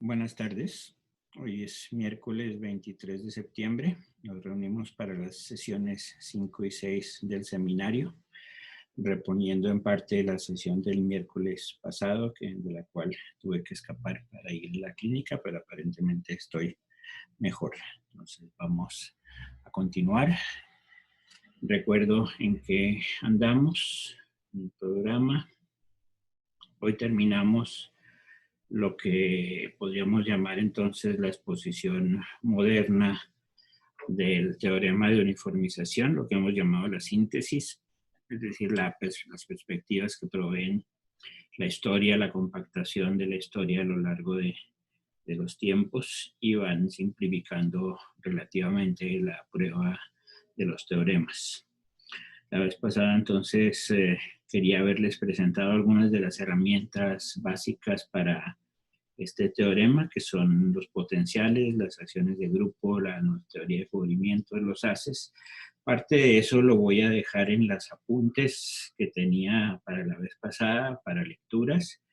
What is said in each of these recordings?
Buenas tardes. Hoy es miércoles 23 de septiembre. Nos reunimos para las sesiones 5 y 6 del seminario, reponiendo en parte la sesión del miércoles pasado, de la cual tuve que escapar para ir a la clínica, pero aparentemente estoy mejor. Entonces vamos a continuar. Recuerdo en qué andamos en el programa. Hoy terminamos lo que podríamos llamar entonces la exposición moderna del teorema de uniformización, lo que hemos llamado la síntesis, es decir, las perspectivas que proveen la historia, la compactación de la historia a lo largo de los tiempos y van simplificando relativamente la prueba de los teoremas. La vez pasada entonces quería haberles presentado algunas de las herramientas básicas para este teorema, que son los potenciales, las acciones de grupo, la teoría de cubrimiento, los haces. Parte de eso lo voy a dejar en los apuntes que tenía para la vez pasada, para lecturas.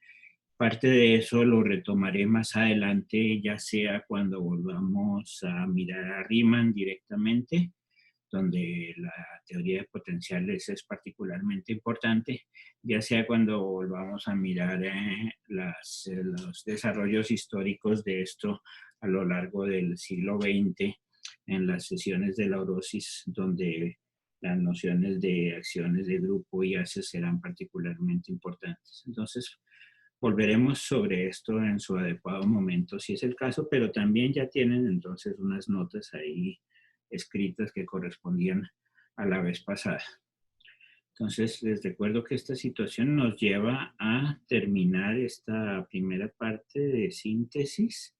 Parte de eso lo retomaré más adelante, ya sea cuando volvamos a mirar a Riemann directamente, donde la teoría de potenciales es particularmente importante, ya sea cuando volvamos a mirar los desarrollos históricos de esto a lo largo del siglo XX, en las sesiones de la Orosis, donde las nociones de acciones de grupo y haces serán particularmente importantes. Entonces, volveremos sobre esto en su adecuado momento, si es el caso, pero también ya tienen entonces unas notas ahí escritas que correspondían a la vez pasada. Entonces, les recuerdo que esta situación nos lleva a terminar esta primera parte de síntesis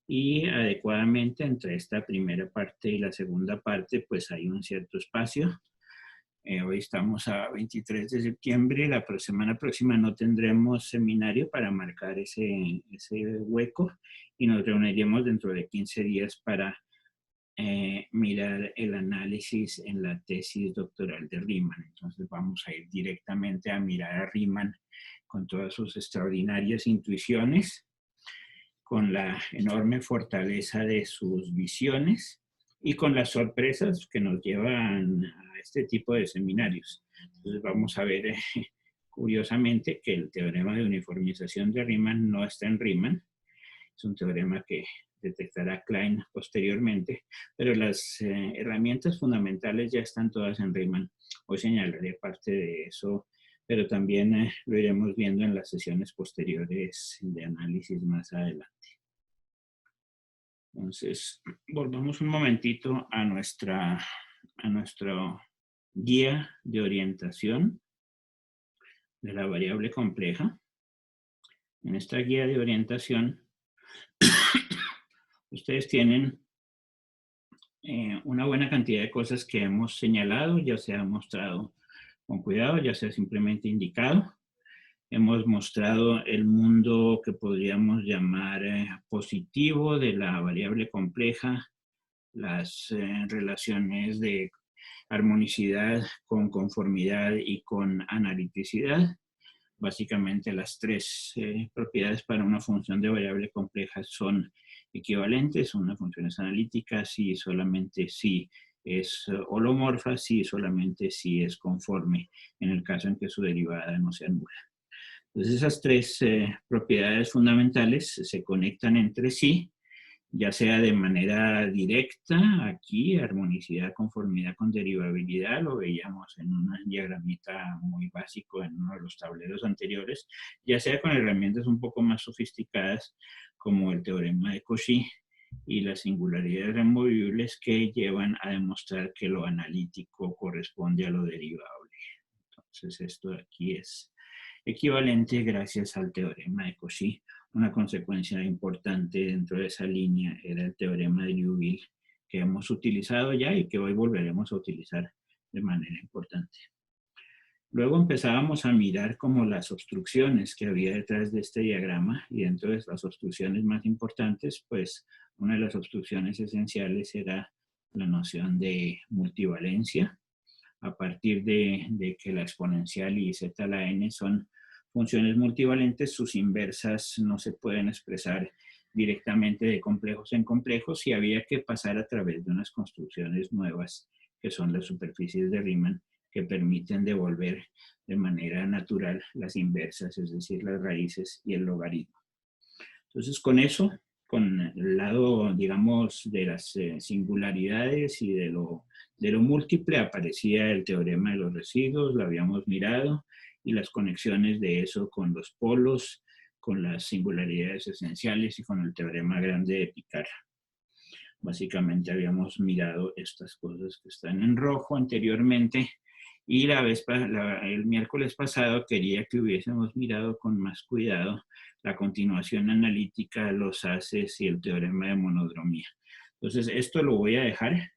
y adecuadamente entre esta primera parte y la segunda parte, pues hay un cierto espacio. Hoy estamos a 23 de septiembre, la semana próxima no tendremos seminario para marcar ese hueco y nos reuniremos dentro de 15 días para mirar el análisis en la tesis doctoral de Riemann. Entonces vamos a ir directamente a mirar a Riemann con todas sus extraordinarias intuiciones, con la enorme fortaleza de sus visiones y con las sorpresas que nos llevan a este tipo de seminarios. Entonces vamos a ver curiosamente que el teorema de uniformización de Riemann no está en Riemann. Es un teorema que detectará Klein posteriormente, pero las herramientas fundamentales ya están todas en Riemann. Hoy señalaré parte de eso, pero también lo iremos viendo en las sesiones posteriores de análisis más adelante. Entonces, volvamos un momentito a nuestra guía de orientación de la variable compleja. En esta guía de orientación, ustedes tienen una buena cantidad de cosas que hemos señalado, ya se ha mostrado con cuidado, ya se ha simplemente indicado. Hemos mostrado el mundo que podríamos llamar positivo de la variable compleja, las relaciones de armonicidad con conformidad y con analiticidad. Básicamente las tres propiedades para una función de variable compleja son equivalentes. Una función es analítica si solamente si es holomorfa, si solamente si es conforme, en el caso en que su derivada no sea nula. Entonces esas tres propiedades fundamentales se conectan entre sí, ya sea de manera directa, aquí, armonicidad, conformidad con derivabilidad, lo veíamos en un diagramita muy básico en uno de los tableros anteriores, ya sea con herramientas un poco más sofisticadas, como el teorema de Cauchy y las singularidades removibles que llevan a demostrar que lo analítico corresponde a lo derivable. Entonces esto de aquí es equivalente gracias al teorema de Cauchy. Una consecuencia importante dentro de esa línea era el teorema de Liouville, que hemos utilizado ya y que hoy volveremos a utilizar de manera importante. Luego empezábamos a mirar como las obstrucciones que había detrás de este diagrama, y dentro de las obstrucciones más importantes, pues una de las obstrucciones esenciales era la noción de multivalencia, a partir de que la exponencial y z a la n son funciones multivalentes, sus inversas no se pueden expresar directamente de complejos en complejos y había que pasar a través de unas construcciones nuevas que son las superficies de Riemann que permiten devolver de manera natural las inversas, es decir, las raíces y el logaritmo. Entonces, con eso, con el lado, digamos, de las singularidades y de lo múltiple, aparecía el teorema de los residuos, lo habíamos mirado, y las conexiones de eso con los polos, con las singularidades esenciales y con el teorema grande de Picard. Básicamente habíamos mirado estas cosas que están en rojo anteriormente, y el miércoles pasado quería que hubiésemos mirado con más cuidado la continuación analítica, los haces y el teorema de monodromía. Entonces, esto lo voy a dejar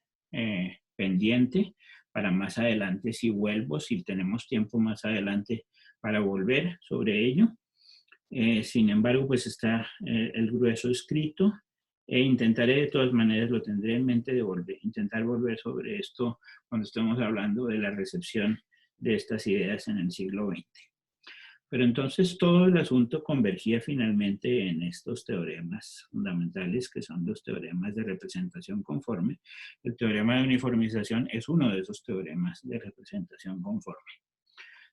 pendiente para más adelante, si vuelvo, si tenemos tiempo más adelante para volver sobre ello. Sin embargo, pues está el grueso escrito e intentaré de todas maneras, lo tendré en mente de intentar volver sobre esto cuando estemos hablando de la recepción de estas ideas en el siglo XX. Pero entonces todo el asunto convergía finalmente en estos teoremas fundamentales, que son los teoremas de representación conforme. El teorema de uniformización es uno de esos teoremas de representación conforme.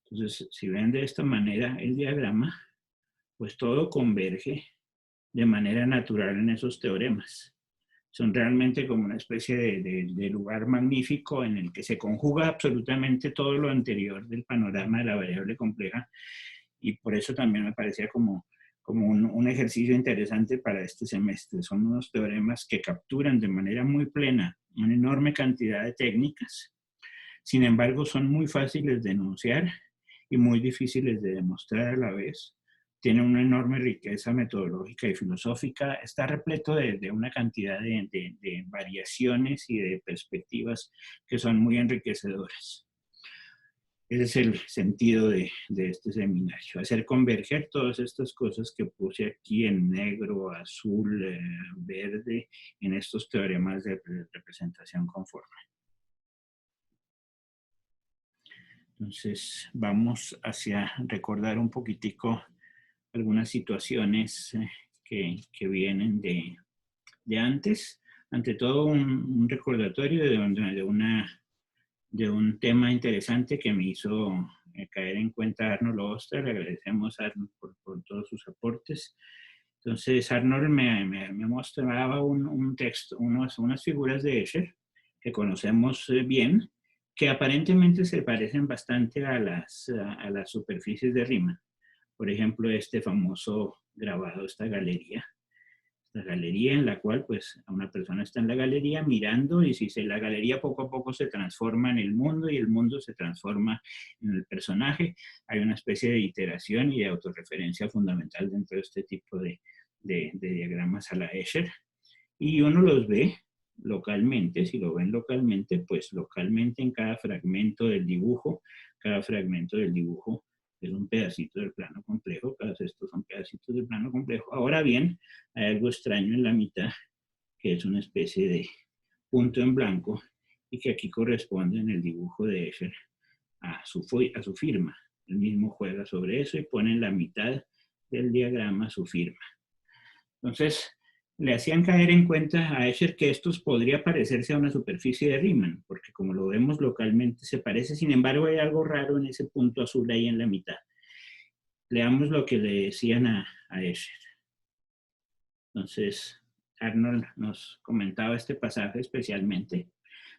Entonces, si ven de esta manera el diagrama, pues todo converge de manera natural en esos teoremas. Son realmente como una especie de lugar magnífico en el que se conjuga absolutamente todo lo anterior del panorama de la variable compleja, y por eso también me parecía como un ejercicio interesante para este semestre. Son unos teoremas que capturan de manera muy plena una enorme cantidad de técnicas. Sin embargo, son muy fáciles de enunciar y muy difíciles de demostrar a la vez. Tiene una enorme riqueza metodológica y filosófica, está repleto de una cantidad de variaciones y de perspectivas que son muy enriquecedoras. Ese es el sentido de este seminario, hacer converger todas estas cosas que puse aquí en negro, azul, verde, en estos teoremas de representación conforme. Entonces, vamos hacia recordar un poquitico algunas situaciones que vienen de antes. Ante todo, un recordatorio de un tema interesante que me hizo caer en cuenta Arnold Oster. Le agradecemos a Arnold por todos sus aportes. Entonces, Arnold me mostraba un texto, unas figuras de Escher que conocemos bien, que aparentemente se parecen bastante a las superficies de Riemann. Por ejemplo, este famoso grabado, esta galería en la cual pues una persona está en la galería mirando, y si la galería poco a poco se transforma en el mundo y el mundo se transforma en el personaje, hay una especie de iteración y de autorreferencia fundamental dentro de este tipo de diagramas a la Escher, y uno los ve localmente. Si lo ven localmente, pues localmente en cada fragmento del dibujo es un pedacito del plano complejo, cada estos son pedacitos del plano complejo. Ahora bien, hay algo extraño en la mitad, que es una especie de punto en blanco, y que aquí corresponde en el dibujo de Escher a su firma. Él mismo juega sobre eso y pone en la mitad del diagrama su firma. Entonces, le hacían caer en cuenta a Escher que estos podría parecerse a una superficie de Riemann, porque como lo vemos localmente se parece. Sin embargo, hay algo raro en ese punto azul ahí en la mitad. Leamos lo que le decían a Escher. Entonces, Arnold nos comentaba este pasaje especialmente.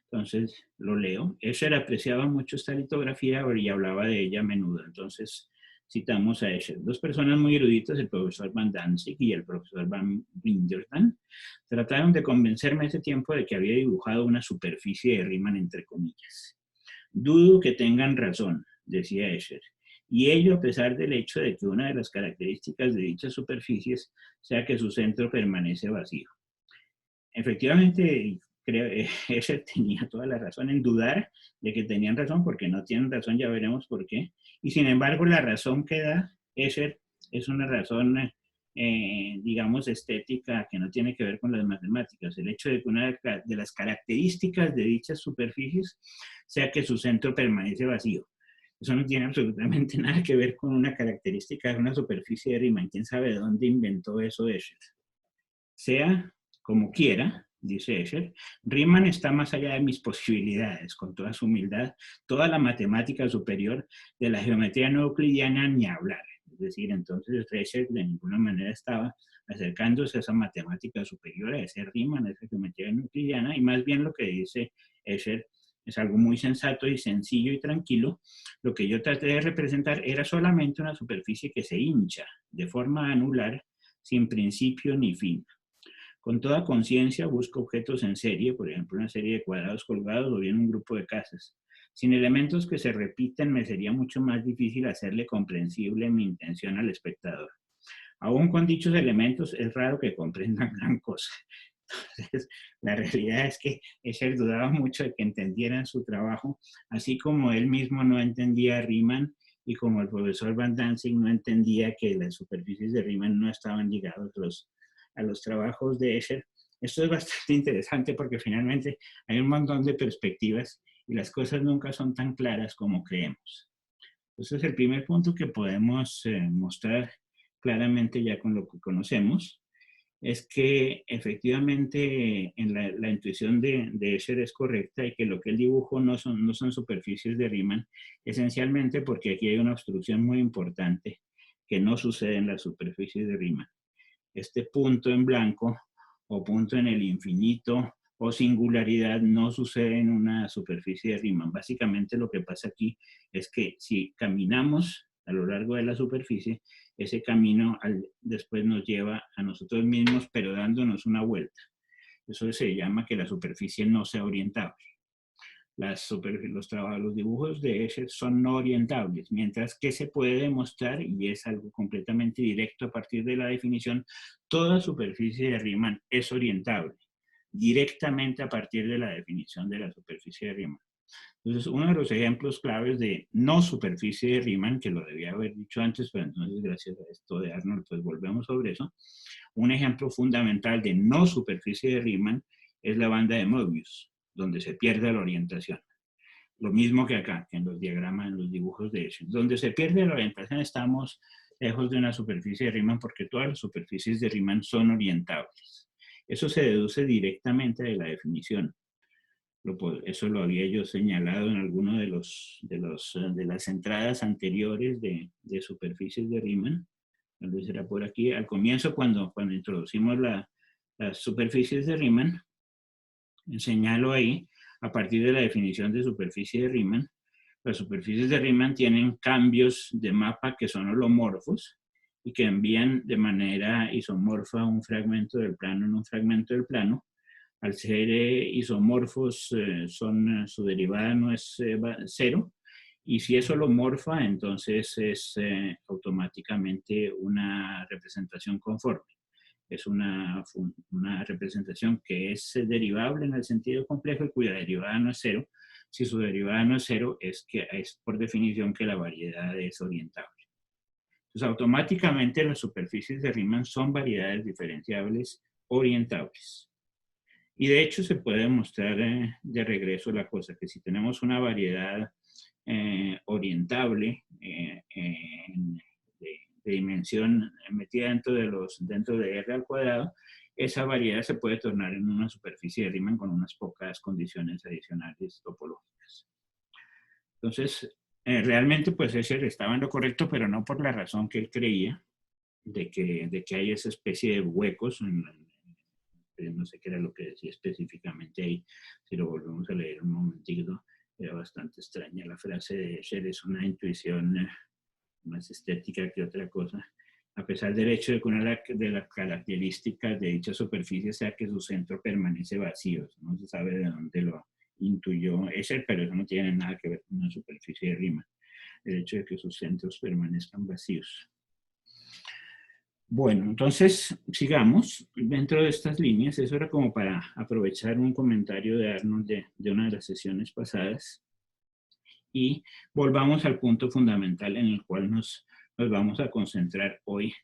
Entonces, lo leo. Escher apreciaba mucho esta litografía y hablaba de ella a menudo. Entonces, citamos a Escher. Dos personas muy eruditas, el profesor Van Danzig y el profesor Van Winterdan, trataron de convencerme ese tiempo de que había dibujado una superficie de Riemann entre comillas. Dudo que tengan razón, decía Escher, y ello a pesar del hecho de que una de las características de dichas superficies sea que su centro permanece vacío. Efectivamente, creo que Escher tenía toda la razón en dudar de que tenían razón, porque no tienen razón, ya veremos por qué. Y sin embargo, la razón que da Escher es una razón, digamos, estética, que no tiene que ver con las matemáticas. El hecho de que una de las características de dichas superficies sea que su centro permanece vacío. Eso no tiene absolutamente nada que ver con una característica de una superficie de Riemann. ¿Quién sabe de dónde inventó eso Escher? sea como quiera, dice Escher, Riemann está más allá de mis posibilidades, con toda su humildad, toda la matemática superior de la geometría no euclidiana ni hablar. Es decir, entonces Escher de ninguna manera estaba acercándose a esa matemática superior, a ese Riemann, a esa geometría no euclidiana, y más bien lo que dice Escher es algo muy sensato y sencillo y tranquilo. Lo que yo traté de representar era solamente una superficie que se hincha de forma anular, sin principio ni fin. Con toda conciencia busco objetos en serie, por ejemplo, una serie de cuadrados colgados o bien un grupo de casas. Sin elementos que se repiten, me sería mucho más difícil hacerle comprensible mi intención al espectador. Aún con dichos elementos, es raro que comprendan gran cosa. Entonces, la realidad es que Escher dudaba mucho de que entendieran su trabajo, así como él mismo no entendía a Riemann y como el profesor Van Danzig no entendía que las superficies de Riemann no estaban ligadas a los trabajos de Escher. Esto es bastante interesante porque finalmente hay un montón de perspectivas y las cosas nunca son tan claras como creemos. Entonces, el primer punto que podemos mostrar claramente ya con lo que conocemos es que efectivamente en la intuición de Escher es correcta y que lo que él dibujó no son superficies de Riemann, esencialmente porque aquí hay una obstrucción muy importante que no sucede en las superficies de Riemann. Este punto en blanco o punto en el infinito o singularidad no sucede en una superficie de Riemann. Básicamente lo que pasa aquí es que si caminamos a lo largo de la superficie, ese camino después nos lleva a nosotros mismos, pero dándonos una vuelta. Eso se llama que la superficie no sea orientable. Los dibujos de Escher son no orientables, mientras que se puede demostrar, y es algo completamente directo a partir de la definición, toda superficie de Riemann es orientable, directamente a partir de la definición de la superficie de Riemann. Entonces, uno de los ejemplos claves de no superficie de Riemann, que lo debía haber dicho antes, pero entonces gracias a esto de Arnold, pues volvemos sobre eso. Un ejemplo fundamental de no superficie de Riemann es la banda de Möbius, donde se pierde la orientación. Lo mismo que acá, que en los diagramas, en los dibujos de Escher. Donde se pierde la orientación estamos lejos de una superficie de Riemann porque todas las superficies de Riemann son orientables. Eso se deduce directamente de la definición. Eso lo había yo señalado en alguno de las entradas anteriores de superficies de Riemann. Tal vez era por aquí. Al comienzo, cuando introducimos las superficies de Riemann, señalo ahí, a partir de la definición de superficie de Riemann, las superficies de Riemann tienen cambios de mapa que son holomorfos y que envían de manera isomorfa un fragmento del plano en un fragmento del plano. Al ser isomorfos, su derivada no es cero, y si es holomorfa, entonces es automáticamente una representación conforme. Es una representación que es derivable en el sentido complejo y cuya derivada no es cero. Si su derivada no es cero, es por definición que la variedad es orientable. Entonces, automáticamente las superficies de Riemann son variedades diferenciables orientables. Y de hecho se puede demostrar de regreso la cosa, que si tenemos una variedad orientable de dimensión metida dentro de R al cuadrado, esa variedad se puede tornar en una superficie de Riemann con unas pocas condiciones adicionales topológicas. Entonces, realmente pues Escher estaba en lo correcto, pero no por la razón que él creía de que hay esa especie de huecos no sé qué era lo que decía específicamente ahí, si lo volvemos a leer un momentito, era bastante extraña la frase de Escher, es una intuición más estética que otra cosa, a pesar del hecho de que una de las características de dicha superficie sea que su centro permanece vacío, no se sabe de dónde lo intuyó Escher, pero eso no tiene nada que ver con una superficie de Riemann, el hecho de que sus centros permanezcan vacíos. Bueno, entonces sigamos dentro de estas líneas. Eso era como para aprovechar un comentario de Arnold de una de las sesiones pasadas. Y volvamos al punto fundamental en el cual nos vamos a concentrar hoy,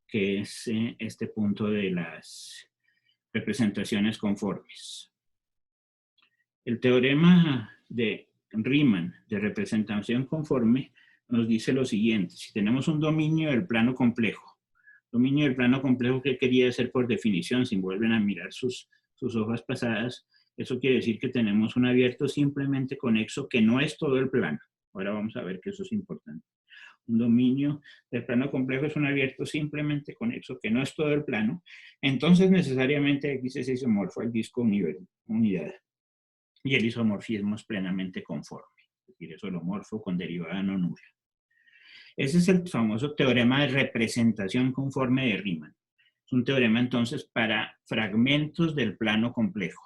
que es este punto de las representaciones conformes. El teorema de Riemann de representación conforme nos dice lo siguiente. Si tenemos un dominio del plano complejo, Dominio del plano complejo, ¿qué quería decir por definición? Si vuelven a mirar sus hojas pasadas, eso quiere decir que tenemos un abierto simplemente conexo que no es todo el plano. Ahora vamos a ver que eso es importante. Un dominio del plano complejo es un abierto simplemente conexo que no es todo el plano. Entonces, necesariamente X es isomorfo al disco unidad. Y el isomorfismo es plenamente conforme. Es decir, es holomorfo con derivada no nula. Ese es el famoso teorema de representación conforme de Riemann. Es un teorema entonces para fragmentos del plano complejo.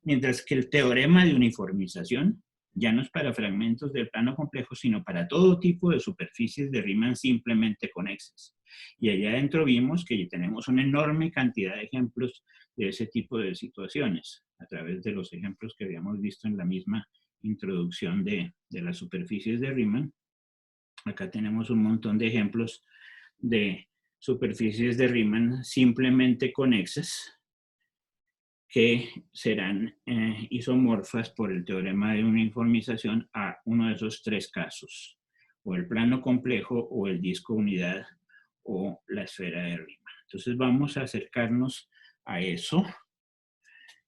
Mientras que el teorema de uniformización ya no es para fragmentos del plano complejo, sino para todo tipo de superficies de Riemann simplemente conexas. Y allá adentro vimos que tenemos una enorme cantidad de ejemplos de ese tipo de situaciones, a través de los ejemplos que habíamos visto en la misma introducción de las superficies de Riemann. Acá tenemos un montón de ejemplos de superficies de Riemann simplemente conexas que serán isomorfas por el teorema de uniformización a uno de esos tres casos, o el plano complejo, o el disco unidad, o la esfera de Riemann. Entonces vamos a acercarnos a eso.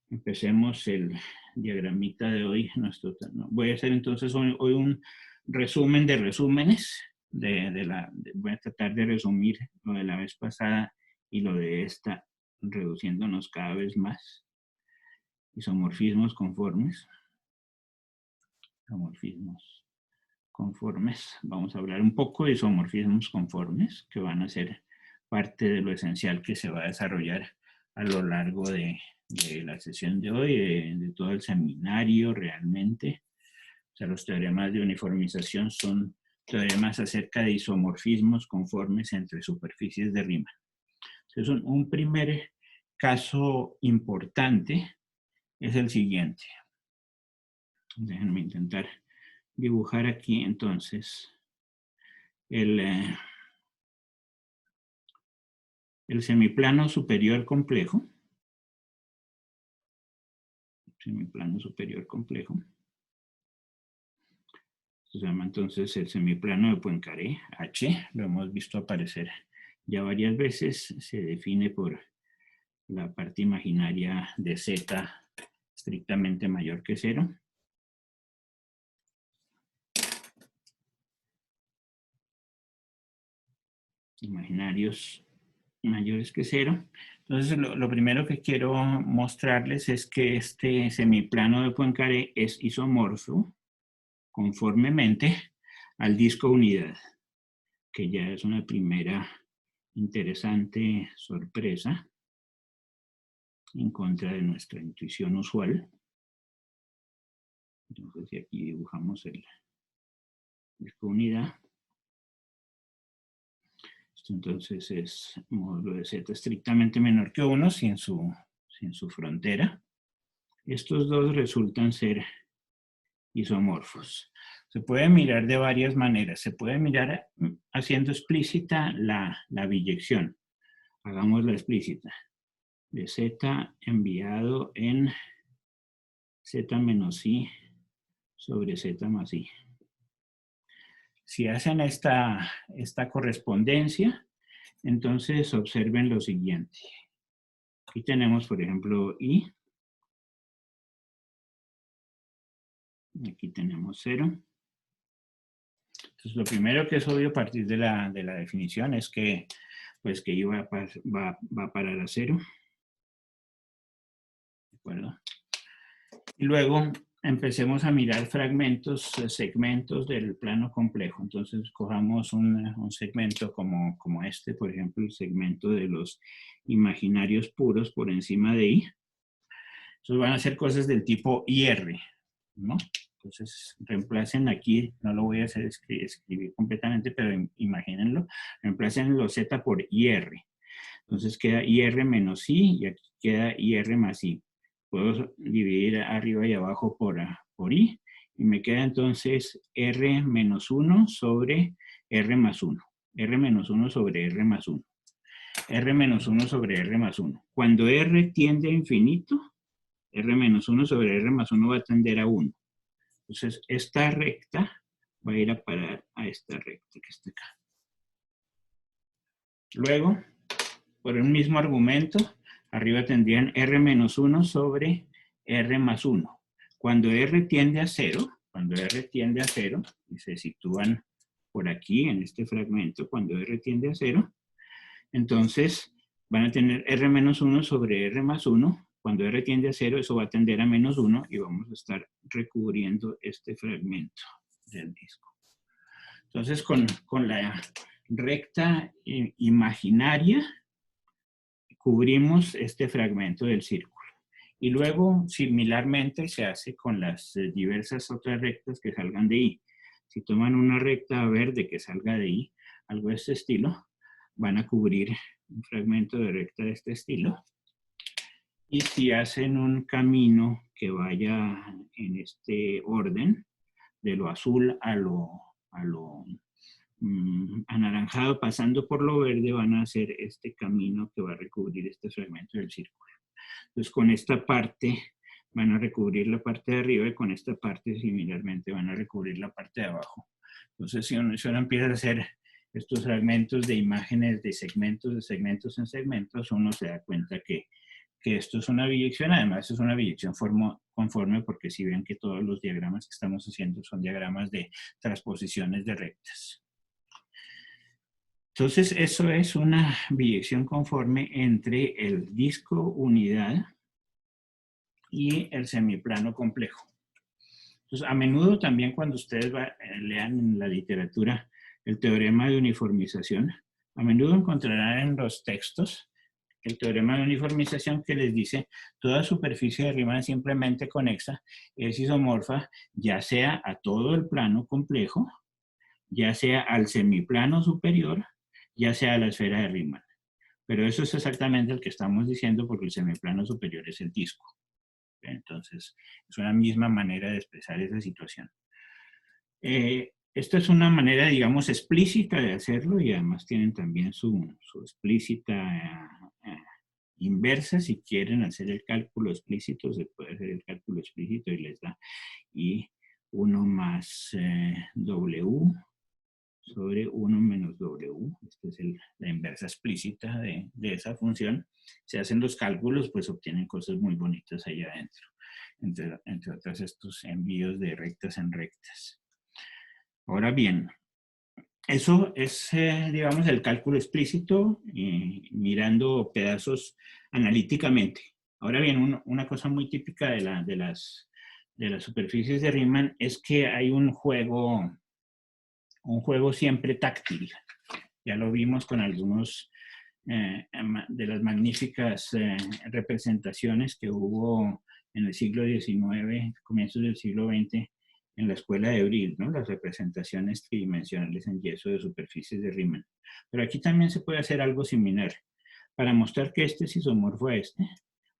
Empecemos el diagramita de hoy. Voy a hacer entonces hoy un resumen de resúmenes. Voy a tratar de resumir lo de la vez pasada y lo de esta, reduciéndonos cada vez más. Isomorfismos conformes. Isomorfismos conformes. Vamos a hablar un poco de isomorfismos conformes, que van a ser parte de lo esencial que se va a desarrollar a lo largo de la sesión de hoy, de todo el seminario realmente. O sea, los teoremas de uniformización son teoremas acerca de isomorfismos conformes entre superficies de Riemann. Entonces, un primer caso importante es el siguiente. Déjenme intentar dibujar aquí entonces el semiplano superior complejo. Semiplano superior complejo. Se llama entonces el semiplano de Poincaré, H. Lo hemos visto aparecer ya varias veces. Se define por la parte imaginaria de Z estrictamente mayor que 0. Imaginarios mayores que 0. Entonces, lo primero que quiero mostrarles es que este semiplano de Poincaré es isomorfo conformemente al disco unidad, que ya es una primera interesante sorpresa en contra de nuestra intuición usual. Entonces, aquí dibujamos el disco unidad. Esto entonces es módulo de Z estrictamente menor que 1 sin su frontera. Estos dos resultan ser isomorfos. Se puede mirar de varias maneras. Se puede mirar haciendo explícita la biyección. Hagámosla explícita. De Z enviado en Z menos I sobre Z más I. Si hacen esta correspondencia, entonces observen lo siguiente. Aquí tenemos, por ejemplo, I. Aquí tenemos 0. Entonces, lo primero que es obvio a partir de la definición es que, pues, que I va a parar a 0. ¿De acuerdo? Y luego empecemos a mirar fragmentos, segmentos del plano complejo. Entonces, cojamos un segmento como este, por ejemplo, el segmento de los imaginarios puros por encima de I. Entonces, van a ser cosas del tipo IR, ¿no? Entonces, reemplacen aquí, no lo voy a hacer escribir completamente, pero imagínenlo, reemplacen los Z por IR. Entonces queda IR menos I y aquí queda IR más I. Puedo dividir arriba y abajo por I y me queda entonces R menos 1 sobre R más 1. R menos 1 sobre R más 1. R menos 1 sobre R más 1. Cuando R tiende a infinito, R menos 1 sobre R más 1 va a tender a 1. Entonces, esta recta va a ir a parar a esta recta que está acá. Luego, por un mismo argumento, arriba tendrían R menos 1 sobre R más 1. Cuando R tiende a 0, y se sitúan por aquí en este fragmento, cuando R tiende a 0, entonces van a tener R menos 1 sobre R más 1. Cuando R tiende a 0, eso va a tender a menos 1 y vamos a estar recubriendo este fragmento del disco. Entonces, con la recta imaginaria, cubrimos este fragmento del círculo. Y luego, similarmente, se hace con las diversas otras rectas que salgan de I. Si toman una recta verde que salga de I, algo de este estilo, van a cubrir un fragmento de recta de este estilo. Y si hacen un camino que vaya en este orden, de lo azul a lo anaranjado, pasando por lo verde, van a hacer este camino que va a recubrir este fragmento del círculo. Entonces, con esta parte van a recubrir la parte de arriba y con esta parte similarmente van a recubrir la parte de abajo. Entonces, si uno empieza a hacer estos fragmentos de imágenes de segmentos en segmentos, uno se da cuenta que esto es una biyección. Además es una biyección conforme, porque si ven que todos los diagramas que estamos haciendo son diagramas de transposiciones de rectas. Entonces, eso es una biyección conforme entre el disco unidad y el semiplano complejo. Entonces, a menudo también cuando ustedes lean en la literatura el teorema de uniformización, a menudo encontrarán en los textos el teorema de uniformización que les dice toda superficie de Riemann simplemente conexa es isomorfa, ya sea a todo el plano complejo, ya sea al semiplano superior, ya sea a la esfera de Riemann. Pero eso es exactamente lo que estamos diciendo, porque el semiplano superior es el disco. Entonces, es una misma manera de expresar esa situación. Esta es una manera, digamos, explícita de hacerlo, y además tienen también su explícita inversa. Si quieren hacer el cálculo explícito, se puede hacer el cálculo explícito y les da I1 más W sobre 1 menos W. Esta es la inversa explícita de esa función. Se hacen los cálculos, pues obtienen cosas muy bonitas allá adentro. Entre otras, estos envíos de rectas en rectas. Ahora bien, eso es, digamos, el cálculo explícito, mirando pedazos analíticamente. Ahora bien, una cosa muy típica de las superficies de Riemann es que hay un juego siempre táctil. Ya lo vimos con algunos de las magníficas representaciones que hubo en el siglo XIX, comienzos del siglo XX, en la escuela de Brill, ¿no? Las representaciones tridimensionales en yeso de superficies de Riemann. Pero aquí también se puede hacer algo similar. Para mostrar que este es isomorfo a este,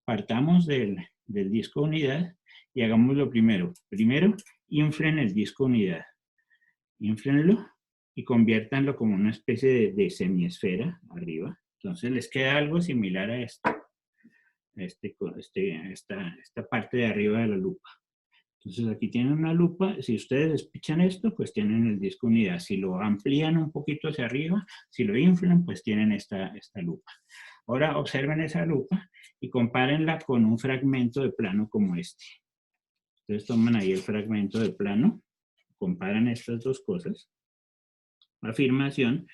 partamos del disco unidad y hagamos lo primero. Primero, inflen el disco unidad. Inflenlo y conviértanlo como una especie de semiesfera arriba. Entonces les queda algo similar a esto. Esta parte de arriba de la lupa. Entonces aquí tienen una lupa. Si ustedes despichan esto, pues tienen el disco unidad. Si lo amplían un poquito hacia arriba, si lo inflan, pues tienen esta lupa. Ahora observen esa lupa y compárenla con un fragmento de plano como este. Entonces toman ahí el fragmento de plano, comparan estas dos cosas. Afirmación.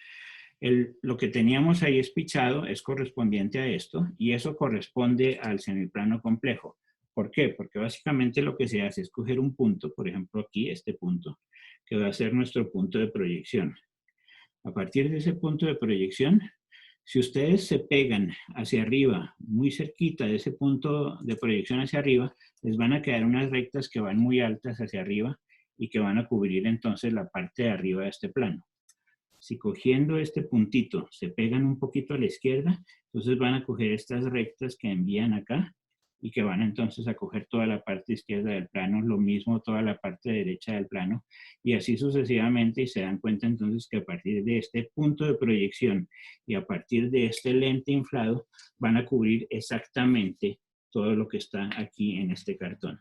Lo que teníamos ahí espichado es correspondiente a esto, y eso corresponde al semiplano complejo. ¿Por qué? Porque básicamente lo que se hace es coger un punto, por ejemplo aquí, este punto, que va a ser nuestro punto de proyección. A partir de ese punto de proyección, si ustedes se pegan hacia arriba, muy cerquita de ese punto de proyección hacia arriba, les van a quedar unas rectas que van muy altas hacia arriba y que van a cubrir entonces la parte de arriba de este plano. Si cogiendo este puntito se pegan un poquito a la izquierda, entonces van a coger estas rectas que envían acá y que van entonces a coger toda la parte izquierda del plano, lo mismo toda la parte derecha del plano, y así sucesivamente, y se dan cuenta entonces que a partir de este punto de proyección y a partir de este lente inflado van a cubrir exactamente todo lo que está aquí en este cartón.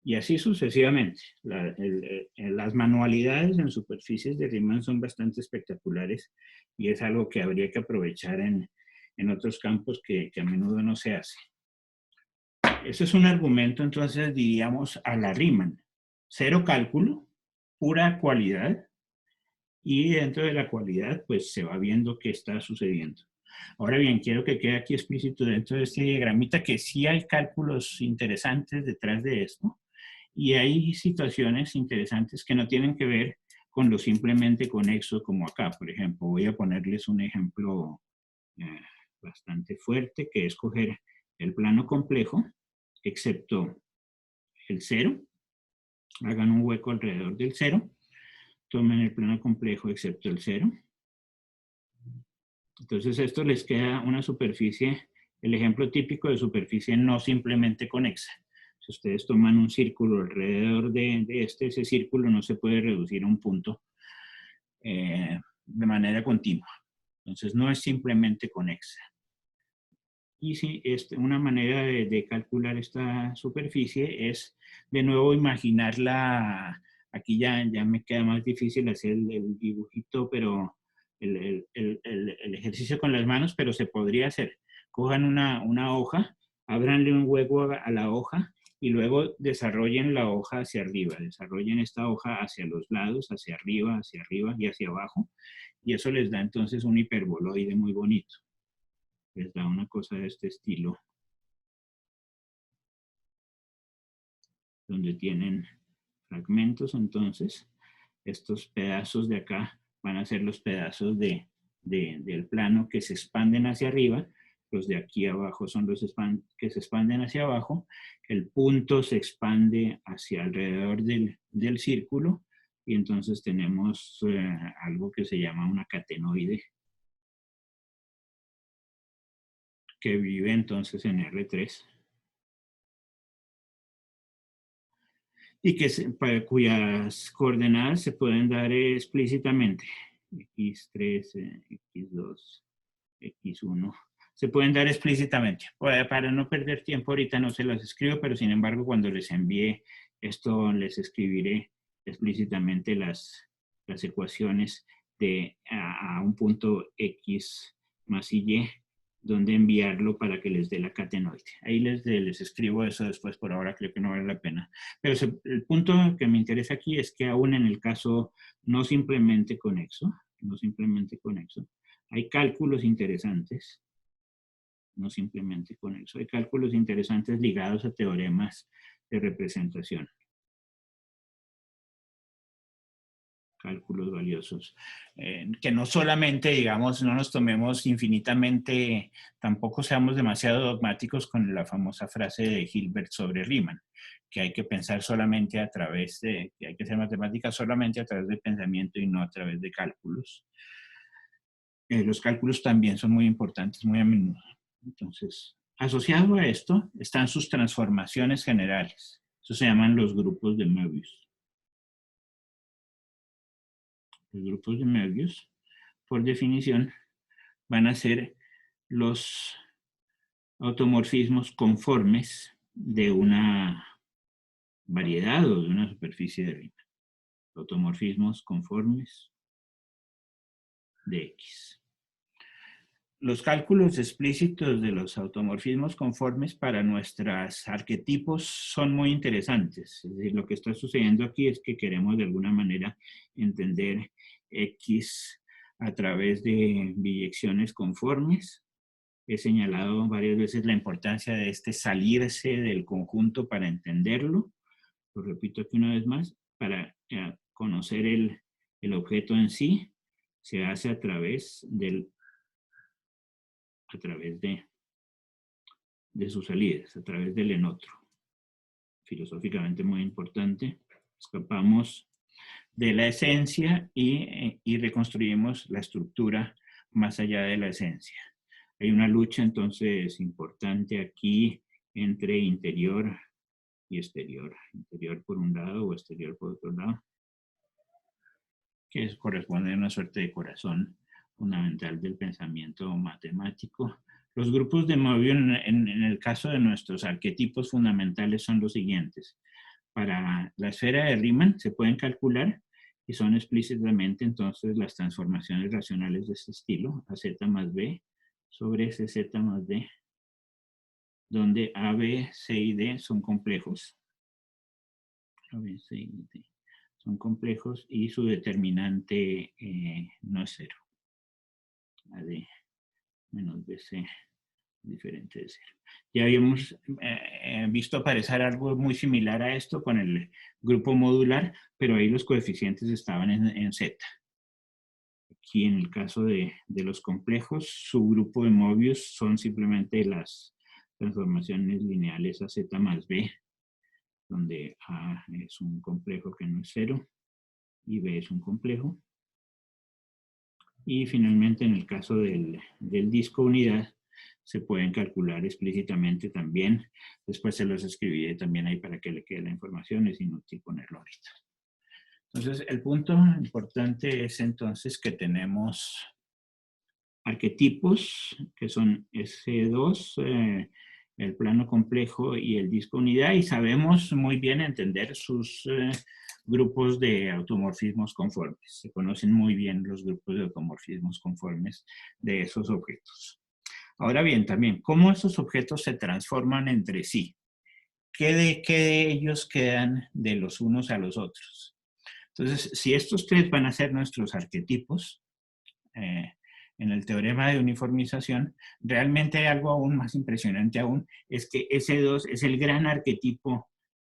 Y así sucesivamente. Las manualidades en superficies de Riemann son bastante espectaculares, y es algo que habría que aprovechar en en otros campos que a menudo no se hace. Ese es un argumento, entonces, diríamos, a la Riemann. Cero cálculo, pura cualidad, y dentro de la cualidad, pues se va viendo qué está sucediendo. Ahora bien, quiero que quede aquí explícito dentro de este diagramita que sí hay cálculos interesantes detrás de esto, y hay situaciones interesantes que no tienen que ver con lo simplemente conexo, como acá, por ejemplo. Voy a ponerles un ejemplo bastante fuerte, que es coger el plano complejo, excepto el cero. Hagan un hueco alrededor del cero. Tomen el plano complejo, excepto el cero. Entonces, esto les queda una superficie, el ejemplo típico de superficie no simplemente conexa. Si ustedes toman un círculo alrededor de ese círculo no se puede reducir a un punto de manera continua. Entonces, no es simplemente conexa. Y sí, una manera de calcular esta superficie es, de nuevo, imaginarla. Aquí ya me queda más difícil hacer el dibujito, pero el ejercicio con las manos, pero se podría hacer. Cojan una hoja, ábranle un hueco a la hoja y luego desarrollen la hoja hacia arriba. Desarrollen esta hoja hacia los lados, hacia arriba y hacia abajo. Y eso les da entonces un hiperboloide muy bonito. Les da una cosa de este estilo, donde tienen fragmentos. Entonces, estos pedazos de acá van a ser los pedazos del plano que se expanden hacia arriba. Los de aquí abajo son los que se expanden hacia abajo. El punto se expande hacia alrededor del círculo y entonces tenemos algo que se llama una catenoide, que vive entonces en R3. Y cuyas coordenadas se pueden dar explícitamente. X3, X2, X1. Se pueden dar explícitamente. Para no perder tiempo ahorita no se las escribo, pero sin embargo cuando les envíe esto les escribiré explícitamente las ecuaciones a un punto X más Y, donde enviarlo para que les dé la catenoide. Ahí les escribo eso después, por ahora creo que no vale la pena. Pero el punto que me interesa aquí es que aún en el caso no simplemente conexo, hay cálculos interesantes, no simplemente conexo, hay cálculos interesantes ligados a teoremas de representación. Cálculos valiosos. Que no solamente, digamos, no nos tomemos infinitamente, tampoco seamos demasiado dogmáticos con la famosa frase de Hilbert sobre Riemann, que hay que pensar solamente a través que hay que hacer matemáticas solamente a través del pensamiento y no a través de cálculos. Los cálculos también son muy importantes, muy a menudo. Entonces, asociado a esto están sus transformaciones generales. Eso se llaman los grupos de Möbius. Los grupos de Möbius, por definición, van a ser los automorfismos conformes de una variedad o de una superficie de Riemann. Automorfismos conformes de X. Los cálculos explícitos de los automorfismos conformes para nuestros arquetipos son muy interesantes. Es decir, lo que está sucediendo aquí es que queremos de alguna manera entender X a través de biyecciones conformes. He señalado varias veces la importancia de salirse del conjunto para entenderlo. Lo repito aquí una vez más, para conocer el objeto en sí, se hace a través de sus salidas, a través del en otro. Filosóficamente muy importante. Escapamos de la esencia y reconstruimos la estructura más allá de la esencia. Hay una lucha entonces importante aquí entre interior y exterior. Interior por un lado o exterior por otro lado, que corresponde a una suerte de corazón fundamental del pensamiento matemático. Los grupos de Möbius en el caso de nuestros arquetipos fundamentales son los siguientes. Para la esfera de Riemann se pueden calcular y son explícitamente entonces las transformaciones racionales de este estilo, a z más b, sobre CZ más D, donde A, B, C y D son complejos. A, B, C y D son complejos y su determinante no es cero. AD menos BC diferente de cero. Ya habíamos visto aparecer algo muy similar a esto con el grupo modular, pero ahí los coeficientes estaban en Z. Aquí en el caso de los complejos, su grupo de Mobius son simplemente las transformaciones lineales a Z más B, donde A es un complejo que no es cero y B es un complejo. Y finalmente, en el caso del disco unidad, se pueden calcular explícitamente también. Después se los escribiré también ahí para que le quede la información, es inútil ponerlo ahorita. Entonces, el punto importante es entonces que tenemos arquetipos, que son S2, el plano complejo y el disco unidad, y sabemos muy bien entender sus grupos de automorfismos conformes. Se conocen muy bien los grupos de automorfismos conformes de esos objetos. Ahora bien, también, ¿cómo esos objetos se transforman entre sí? ¿Qué de ellos quedan de los unos a los otros? Entonces, si estos tres van a ser nuestros arquetipos, en el teorema de uniformización, realmente hay algo aún más impresionante aún, es que S2 es el gran arquetipo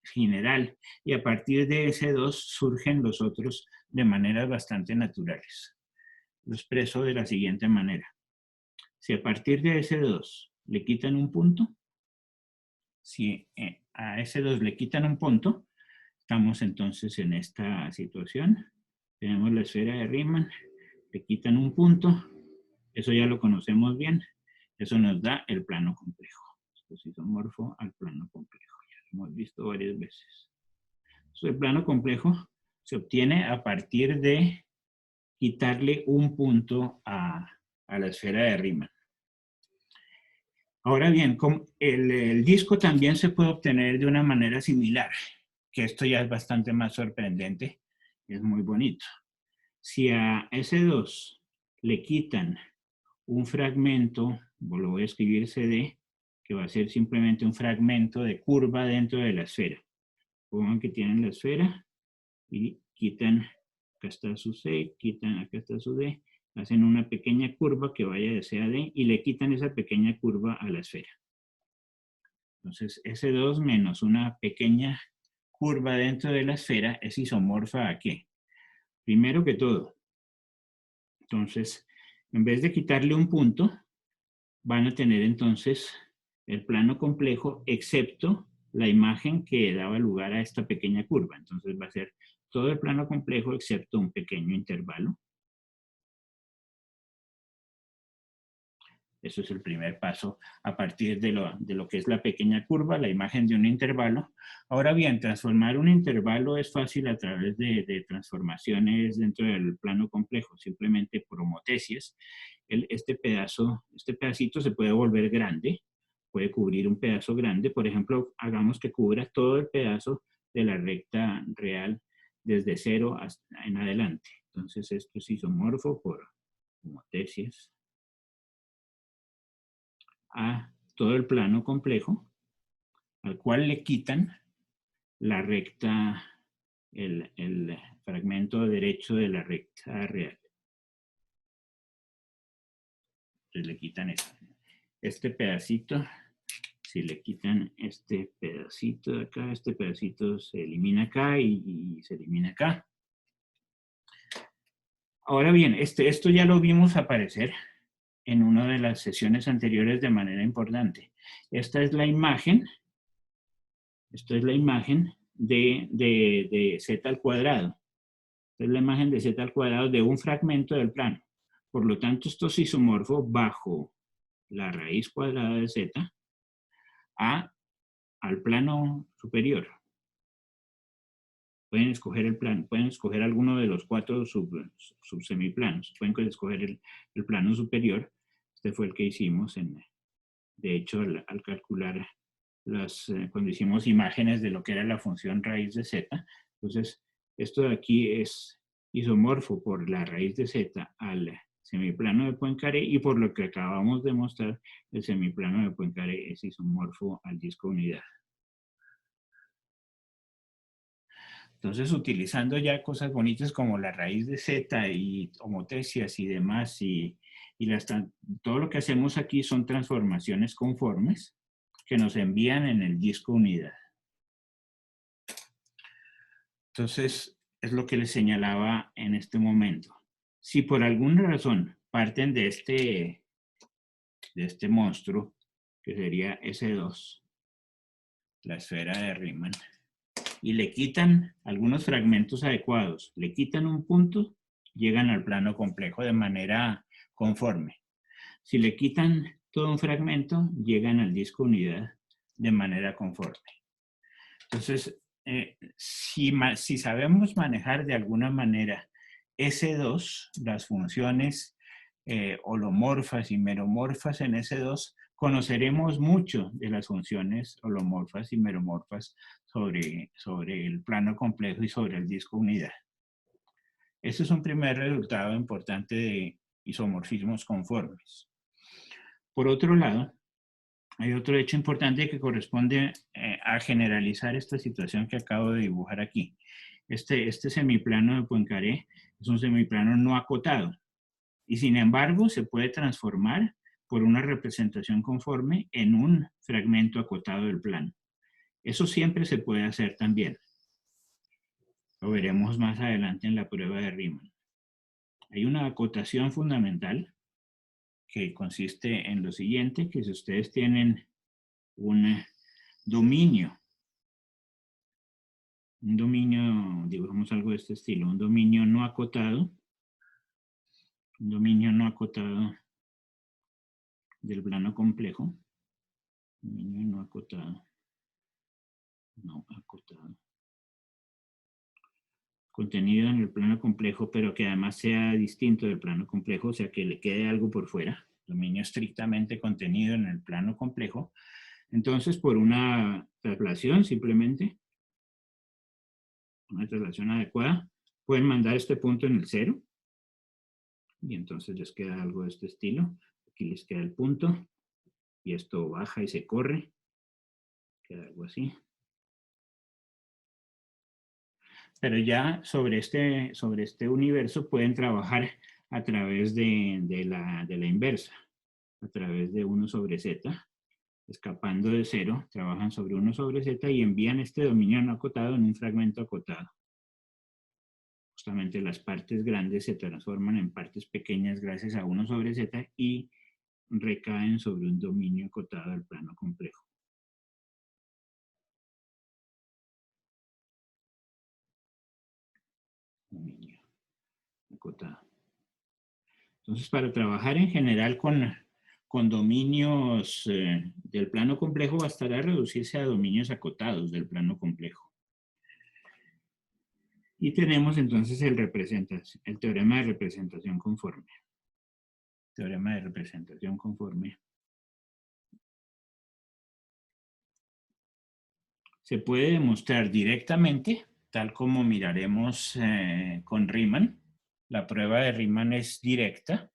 general y a partir de S2 surgen los otros de maneras bastante naturales. Lo expreso de la siguiente manera. Si a partir de S2 le quitan un punto, si a S2 le quitan un punto, estamos entonces en esta situación. Tenemos la esfera de Riemann, le quitan un punto, eso ya lo conocemos bien, eso nos da el plano complejo. Esto es isomorfo al plano complejo, ya lo hemos visto varias veces. Entonces, el plano complejo se obtiene a partir de quitarle un punto a la esfera de Riemann. Ahora bien, el disco también se puede obtener de una manera similar, que esto ya es bastante más sorprendente y es muy bonito. Si a S2 le quitan un fragmento, lo voy a escribir CD, que va a ser simplemente un fragmento de curva dentro de la esfera. Pongan que tienen la esfera y quitan, acá está su C, quitan, acá está su D, hacen una pequeña curva que vaya de C a D y le quitan esa pequeña curva a la esfera. Entonces, S2 menos una pequeña curva dentro de la esfera es isomorfa ¿a qué? Primero que todo, entonces, en vez de quitarle un punto, van a tener entonces el plano complejo, excepto la imagen que daba lugar a esta pequeña curva. Entonces va a ser todo el plano complejo excepto un pequeño intervalo. Eso es el primer paso a partir de lo que es la pequeña curva, la imagen de un intervalo. Ahora bien, transformar un intervalo es fácil a través de transformaciones dentro del plano complejo, simplemente por homotesias. Este pedacito se puede volver grande, puede cubrir un pedazo grande. Por ejemplo, hagamos que cubra todo el pedazo de la recta real desde 0 hasta en adelante. Entonces esto es isomorfo por homotesias a todo el plano complejo, al cual le quitan la recta, el fragmento derecho de la recta real. Entonces le quitan este pedacito. Si le quitan este pedacito de acá, este pedacito se elimina acá y se elimina acá. Ahora bien, esto ya lo vimos aparecer en una de las sesiones anteriores de manera importante. Esta es la imagen. Esto es la imagen de z al cuadrado. Esta es la imagen de z al cuadrado de un fragmento del plano. Por lo tanto, esto es isomorfo bajo la raíz cuadrada de z al plano superior. Pueden escoger el plano, pueden escoger alguno de los 4 subsemiplanos. Pueden escoger el plano superior. Este fue el que hicimos, de hecho, al calcular cuando hicimos imágenes de lo que era la función raíz de z. Entonces, esto de aquí es isomorfo por la raíz de z semiplano de Poincaré, y por lo que acabamos de mostrar, el semiplano de Poincaré es isomorfo al disco unidad. Entonces, utilizando ya cosas bonitas como la raíz de z y homotecias y demás, todo lo que hacemos aquí son transformaciones conformes que nos envían en el disco unidad. Entonces, es lo que les señalaba en este momento. Si por alguna razón parten de este monstruo, que sería S2, la esfera de Riemann, y le quitan algunos fragmentos adecuados, le quitan un punto, llegan al plano complejo de manera conforme. Si le quitan todo un fragmento, llegan al disco unidad de manera conforme. Entonces, si sabemos manejar de alguna manera S2, las funciones holomorfas y meromorfas en S2, conoceremos mucho de las funciones holomorfas y meromorfas sobre el plano complejo y sobre el disco unidad. Este es un primer resultado importante de isomorfismos conformes. Por otro lado, hay otro hecho importante que corresponde a generalizar esta situación que acabo de dibujar aquí. Este semiplano de Poincaré es un semiplano no acotado y sin embargo se puede transformar por una representación conforme en un fragmento acotado del plano. Eso siempre se puede hacer también. Lo veremos más adelante en la prueba de Riemann. Hay una acotación fundamental que consiste en lo siguiente, que si ustedes tienen un dominio, digamos algo de este estilo, un dominio no acotado del plano complejo, dominio no acotado, contenido en el plano complejo, pero que además sea distinto del plano complejo, o sea, que le quede algo por fuera, dominio estrictamente contenido en el plano complejo. Entonces, por una traslación simplemente, una traslación adecuada, pueden mandar este punto en el 0, y entonces les queda algo de este estilo. Aquí les queda el punto, y esto baja y se corre, queda algo así. Pero ya sobre este universo pueden trabajar a través de la inversa, a través de 1 sobre z, escapando de 0, trabajan sobre 1 sobre z y envían este dominio no acotado en un fragmento acotado. Justamente las partes grandes se transforman en partes pequeñas gracias a 1 sobre z y recaen sobre un dominio acotado del plano complejo. Dominio acotado. Entonces, para trabajar en general con dominios del plano complejo, bastará reducirse a dominios acotados del plano complejo. Y tenemos entonces el teorema de representación conforme. Teorema de representación conforme. Se puede demostrar directamente, tal como miraremos con Riemann. La prueba de Riemann es directa,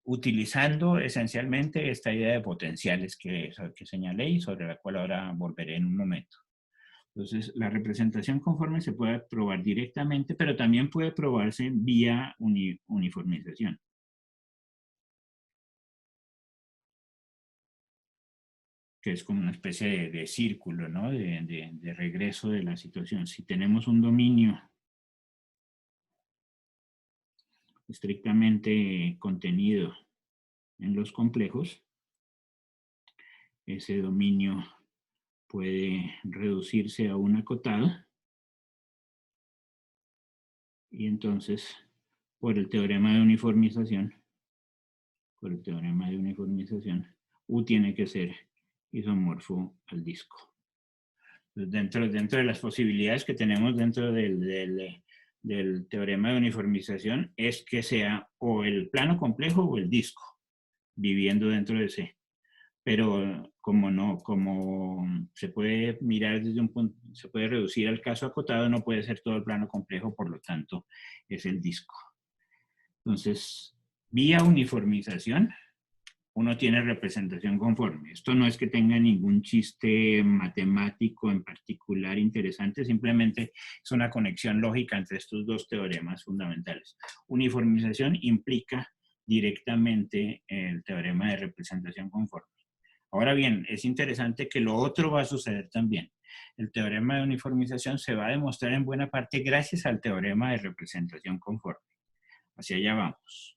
utilizando esencialmente esta idea de potenciales que señalé y sobre la cual ahora volveré en un momento. Entonces, la representación conforme se puede probar directamente, pero también puede probarse vía uniformización. Que es como una especie de círculo, ¿no? De regreso de la situación. Si tenemos un dominio estrictamente contenido en los complejos, ese dominio puede reducirse a un acotado y entonces por el teorema de uniformización, U tiene que ser isomorfo al disco. Dentro de las posibilidades que tenemos dentro del teorema de uniformización es que sea o el plano complejo o el disco viviendo dentro de C. Pero como se puede mirar desde un punto, se puede reducir al caso acotado, no puede ser todo el plano complejo, por lo tanto es el disco. Entonces, vía uniformización, uno tiene representación conforme. Esto no es que tenga ningún chiste matemático en particular interesante, simplemente es una conexión lógica entre estos dos teoremas fundamentales. Uniformización implica directamente el teorema de representación conforme. Ahora bien, es interesante que lo otro va a suceder también. El teorema de uniformización se va a demostrar en buena parte gracias al teorema de representación conforme. Hacia allá vamos.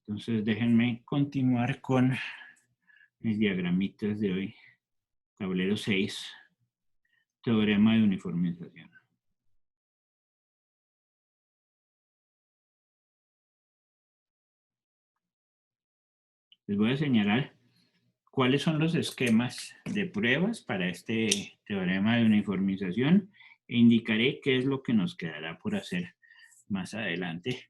Entonces, déjenme continuar con mis diagramitas de hoy. Tablero 6, teorema de uniformización. Les voy a señalar cuáles son los esquemas de pruebas para este teorema de uniformización e indicaré qué es lo que nos quedará por hacer más adelante.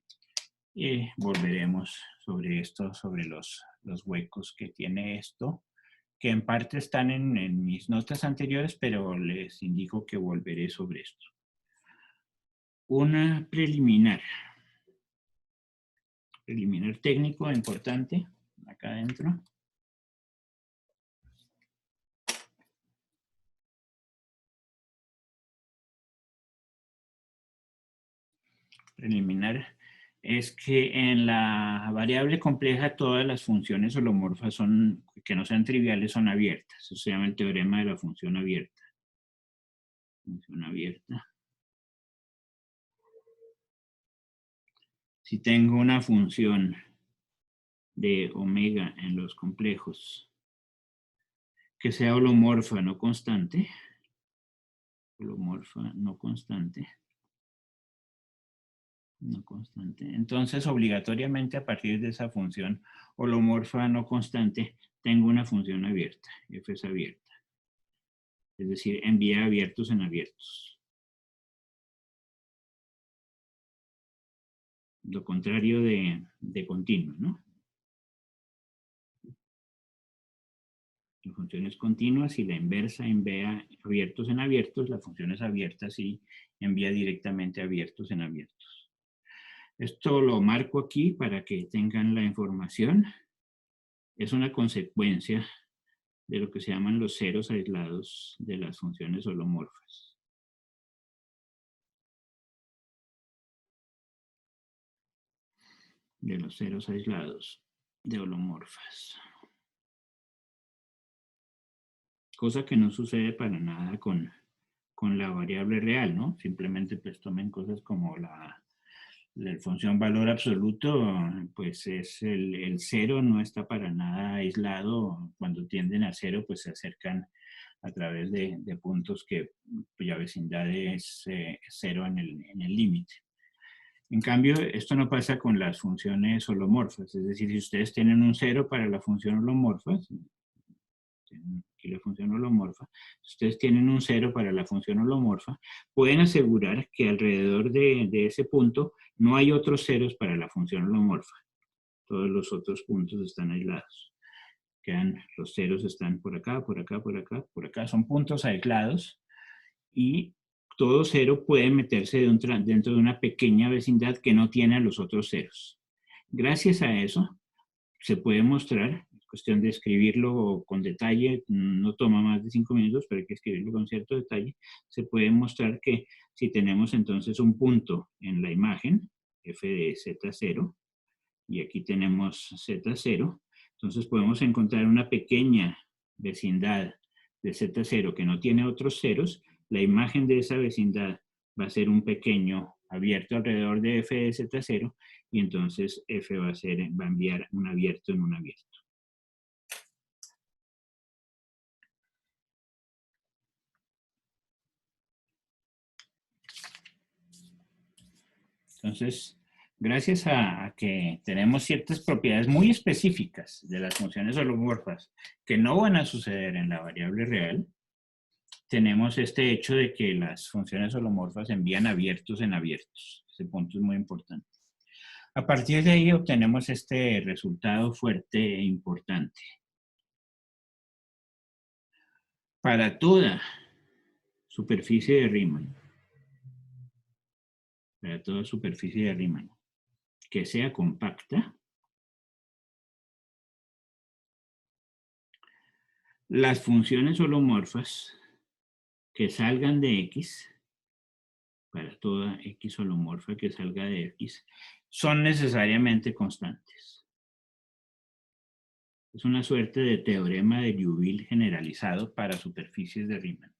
Y volveremos sobre esto, sobre los huecos que tiene esto, que en parte están en mis notas anteriores, pero les indico que volveré sobre esto. Una preliminar técnico importante, acá adentro. Preliminar es que en la variable compleja todas las funciones holomorfas que no sean triviales son abiertas. Eso se llama el teorema de la función abierta. Función abierta. Si tengo una función de omega en los complejos que sea holomorfa no constante, entonces obligatoriamente a partir de esa función holomorfa no constante tengo una función abierta, f es abierta, es decir, envía abiertos en abiertos. Lo contrario de continuo, ¿no? La función es continua, si la inversa envía abiertos en abiertos, la función es abierta si envía directamente abiertos en abiertos. Esto lo marco aquí para que tengan la información. Es una consecuencia de lo que se llaman los ceros aislados de las funciones holomorfas. De los ceros aislados de holomorfas. Cosa que no sucede para nada con la variable real, ¿no? Simplemente pues tomen cosas como la función valor absoluto, pues es el cero, no está para nada aislado. Cuando tienden a cero, pues se acercan a través de puntos cuya vecindad es cero en el límite. En cambio, esto no pasa con las funciones holomorfas. Es decir, si ustedes tienen un cero para la función holomorfa, aquí la función holomorfa, si ustedes tienen un cero para la función holomorfa, pueden asegurar que alrededor de ese punto no hay otros ceros para la función holomorfa. Todos los otros puntos están aislados. Los ceros están por acá, por acá, por acá, por acá. Son puntos aislados y todo cero puede meterse dentro de una pequeña vecindad que no tiene a los otros ceros. Gracias a eso, se puede mostrar, es cuestión de escribirlo con detalle, no toma más de 5 minutos, pero hay que escribirlo con cierto detalle, se puede mostrar que si tenemos entonces un punto en la imagen, f de z0, y aquí tenemos z0, entonces podemos encontrar una pequeña vecindad de z0 que no tiene otros ceros, la imagen de esa vecindad va a ser un pequeño abierto alrededor de f de z0 y entonces f va a enviar un abierto en un abierto. Entonces, gracias a que tenemos ciertas propiedades muy específicas de las funciones holomorfas que no van a suceder en la variable real, tenemos este hecho de que las funciones holomorfas envían abiertos en abiertos. Ese punto es muy importante. A partir de ahí obtenemos este resultado fuerte e importante. Para toda superficie de Riemann, que sea compacta, las funciones holomorfas que salgan de X, para toda X holomorfa que salga de X, son necesariamente constantes. Es una suerte de teorema de Liouville generalizado para superficies de Riemann.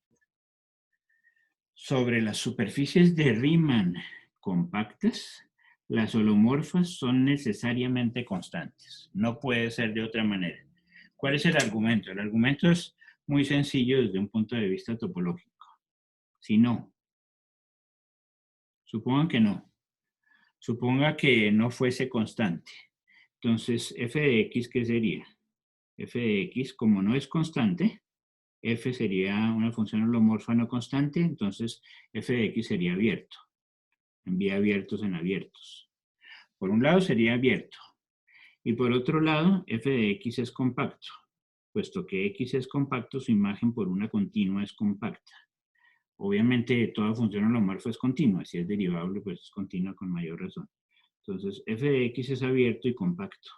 Sobre las superficies de Riemann compactas, las holomorfas son necesariamente constantes. No puede ser de otra manera. ¿Cuál es el argumento? El argumento es muy sencillo desde un punto de vista topológico. Si no, supongan que no. Suponga que no fuese constante. Entonces, f de x, ¿qué sería? F de x, como no es constante, f sería una función holomorfa no constante, entonces f de x sería abierto. Envía abiertos en abiertos. Por un lado sería abierto. Y por otro lado, f de x es compacto. Puesto que x es compacto, su imagen por una continua es compacta. Obviamente, toda función holomorfa es continua. Si es derivable, pues es continua con mayor razón. Entonces, f de x es abierto y compacto.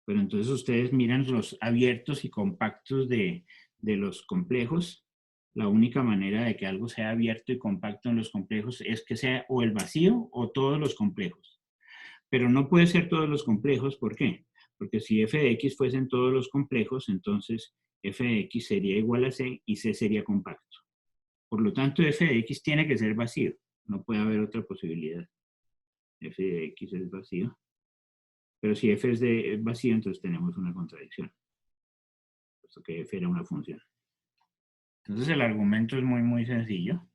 Pero entonces ustedes miran los abiertos y compactos de los complejos. La única manera de que algo sea abierto y compacto en los complejos es que sea o el vacío o todos los complejos. Pero no puede ser todos los complejos, ¿por qué? Porque si f de x fuesen todos los complejos, entonces f de x sería igual a c y c sería compacto. Por lo tanto, f de x tiene que ser vacío. No puede haber otra posibilidad. F de x es vacío. Pero si f es de vacío, entonces tenemos una contradicción. Puesto que f era una función. Entonces el argumento es muy sencillo.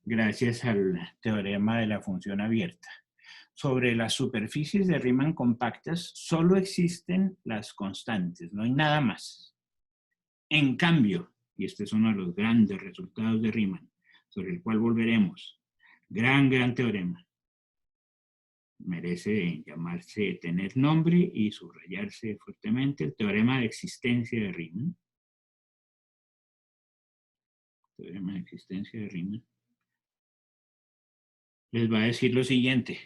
Gracias al teorema de la función abierta. Sobre las superficies de Riemann compactas, solo existen las constantes, no hay nada más. En cambio, y este es uno de los grandes resultados de Riemann, sobre el cual volveremos, gran teorema, merece llamarse, tener nombre y subrayarse fuertemente, el teorema de existencia de Riemann. Teorema de existencia de Riemann. Les va a decir lo siguiente.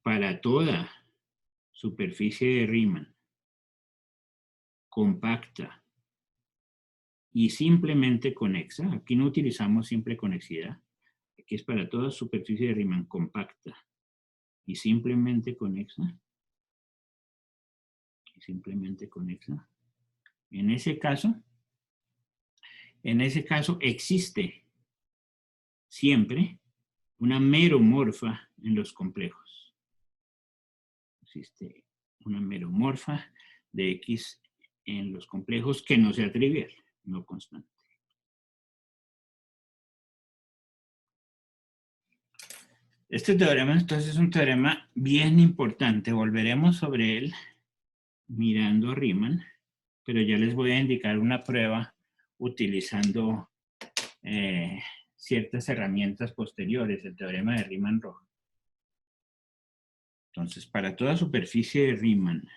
Para toda superficie de Riemann compacta y simplemente conexa, aquí no utilizamos simple conexidad, aquí es para toda superficie de Riemann compacta y simplemente conexa, en ese caso existe siempre una meromorfa en los complejos. Existe una meromorfa de X en los complejos que no sea trivial, no constante. Este teorema entonces es un teorema bien importante. Volveremos sobre él mirando a Riemann, pero ya les voy a indicar una prueba utilizando ciertas herramientas posteriores, el teorema de Riemann-Roch. Entonces, para toda superficie de Riemann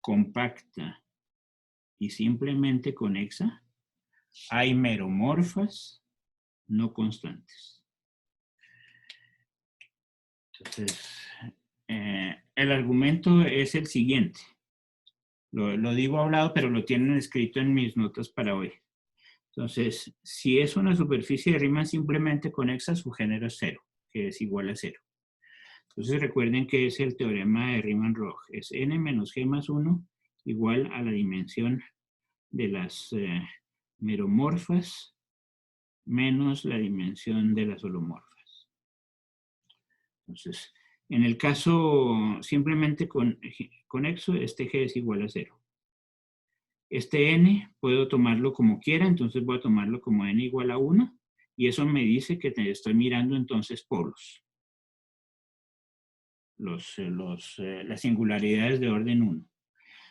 compacta y simplemente conexa, hay meromorfas no constantes. Entonces, el argumento es el siguiente. Lo digo hablado, pero lo tienen escrito en mis notas para hoy. Entonces, si es una superficie de Riemann simplemente conexa, su género es 0, que es igual a 0. Entonces, recuerden que es el teorema de Riemann-Roch. Es n menos g más 1 igual a la dimensión de las meromorfas menos la dimensión de las holomorfas. Entonces, en el caso simplemente conexo, este g es igual a 0. Este n puedo tomarlo como quiera, entonces voy a tomarlo como n igual a 1, y eso me dice que estoy mirando entonces polos. Las singularidades de orden 1.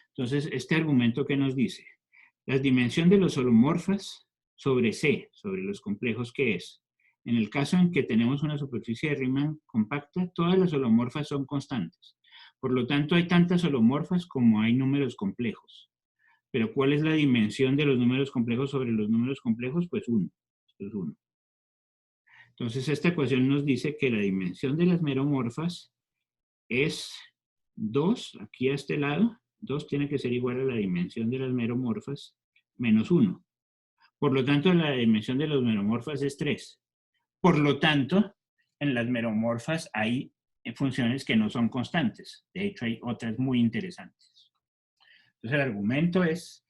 Entonces, este argumento que nos dice, la dimensión de los holomorfas sobre C, sobre los complejos, ¿qué es? En el caso en que tenemos una superficie de Riemann compacta, todas las holomorfas son constantes. Por lo tanto, hay tantas holomorfas como hay números complejos. Pero ¿cuál es la dimensión de los números complejos sobre los números complejos? Pues 1. Esto es 1. Entonces, esta ecuación nos dice que la dimensión de las meromorfas es 2, aquí a este lado, 2 tiene que ser igual a la dimensión de las meromorfas menos 1. Por lo tanto, la dimensión de las meromorfas es 3. Por lo tanto, en las meromorfas hay funciones que no son constantes. De hecho, hay otras muy interesantes. Entonces, el argumento es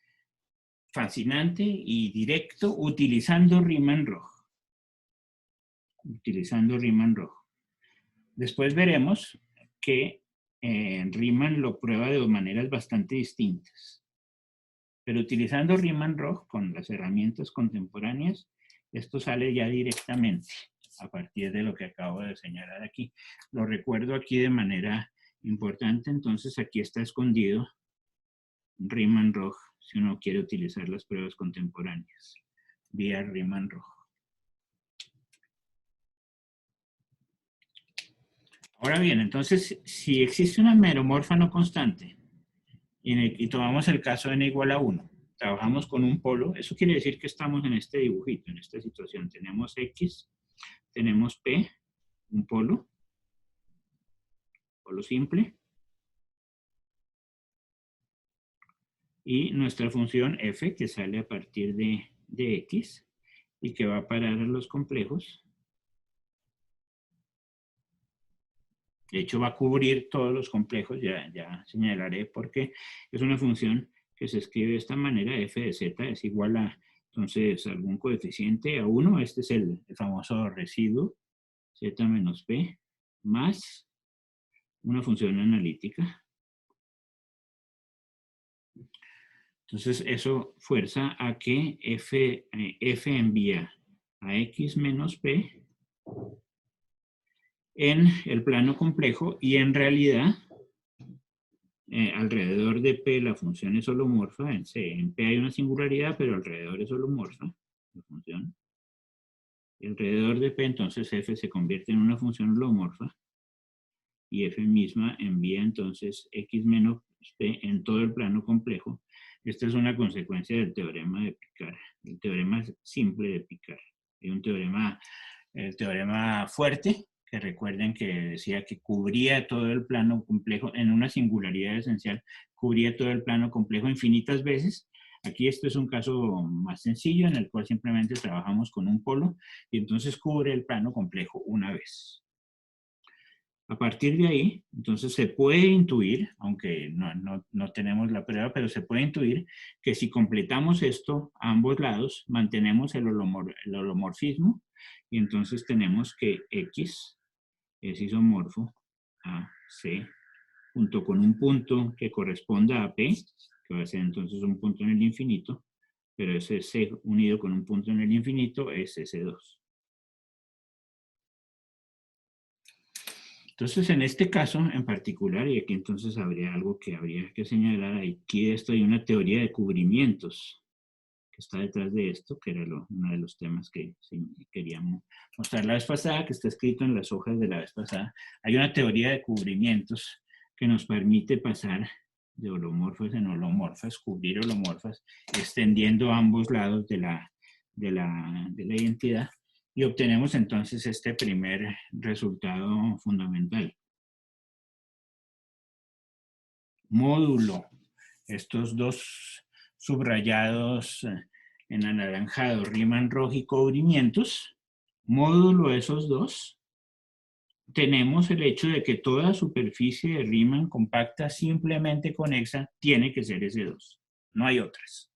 fascinante y directo utilizando Riemann-Roch. Después veremos que Riemann lo prueba de maneras bastante distintas. Pero utilizando Riemann-Roch con las herramientas contemporáneas, esto sale ya directamente a partir de lo que acabo de señalar aquí. Lo recuerdo aquí de manera importante, entonces aquí está escondido Riemann-Roch si uno quiere utilizar las pruebas contemporáneas vía Riemann-Roch. Ahora bien, entonces, si existe una meromorfa no constante y tomamos el caso n igual a 1, trabajamos con un polo, eso quiere decir que estamos en este dibujito, en esta situación. Tenemos X, tenemos P, un polo simple, y nuestra función f, que sale a partir de X, y que va a parar a los complejos. De hecho, va a cubrir todos los complejos, ya señalaré por qué. Es una función que se escribe de esta manera, f de z es igual a, entonces, algún coeficiente a 1, este es el famoso residuo, z menos p, más una función analítica. Entonces, eso fuerza a que f envía a x menos p en el plano complejo y en realidad alrededor de P la función es holomorfa, en P hay una singularidad, pero alrededor es holomorfa la función. Y alrededor de P entonces F se convierte en una función holomorfa y F misma envía entonces X menos P en todo el plano complejo. Esta es una consecuencia del teorema de Picard, el teorema simple de Picard. Hay un teorema, el teorema fuerte, que recuerden que decía que cubría todo el plano complejo en una singularidad esencial, cubría todo el plano complejo infinitas veces. Aquí esto es un caso más sencillo en el cual simplemente trabajamos con un polo y entonces cubre el plano complejo una vez. A partir de ahí, entonces se puede intuir, aunque no tenemos la prueba, pero se puede intuir que si completamos esto a ambos lados, mantenemos el holomorfismo y entonces tenemos que X es isomorfo a C junto con un punto que corresponda a P, que va a ser entonces un punto en el infinito, pero ese C unido con un punto en el infinito es S2. Entonces, en este caso en particular, y aquí entonces habría algo que habría que señalar, aquí esto hay una teoría de cubrimientos que está detrás de esto, que era uno de los temas que queríamos mostrar la vez pasada, que está escrito en las hojas de la vez pasada. Hay una teoría de cubrimientos que nos permite pasar de holomorfas en holomorfas, cubrir holomorfas, extendiendo ambos lados de la identidad. Y obtenemos entonces este primer resultado fundamental. Módulo. Estos dos subrayados en anaranjado, Riemann-Roch y cubrimientos. Módulo de esos dos. Tenemos el hecho de que toda superficie de Riemann compacta simplemente conexa tiene que ser S2. No hay otras.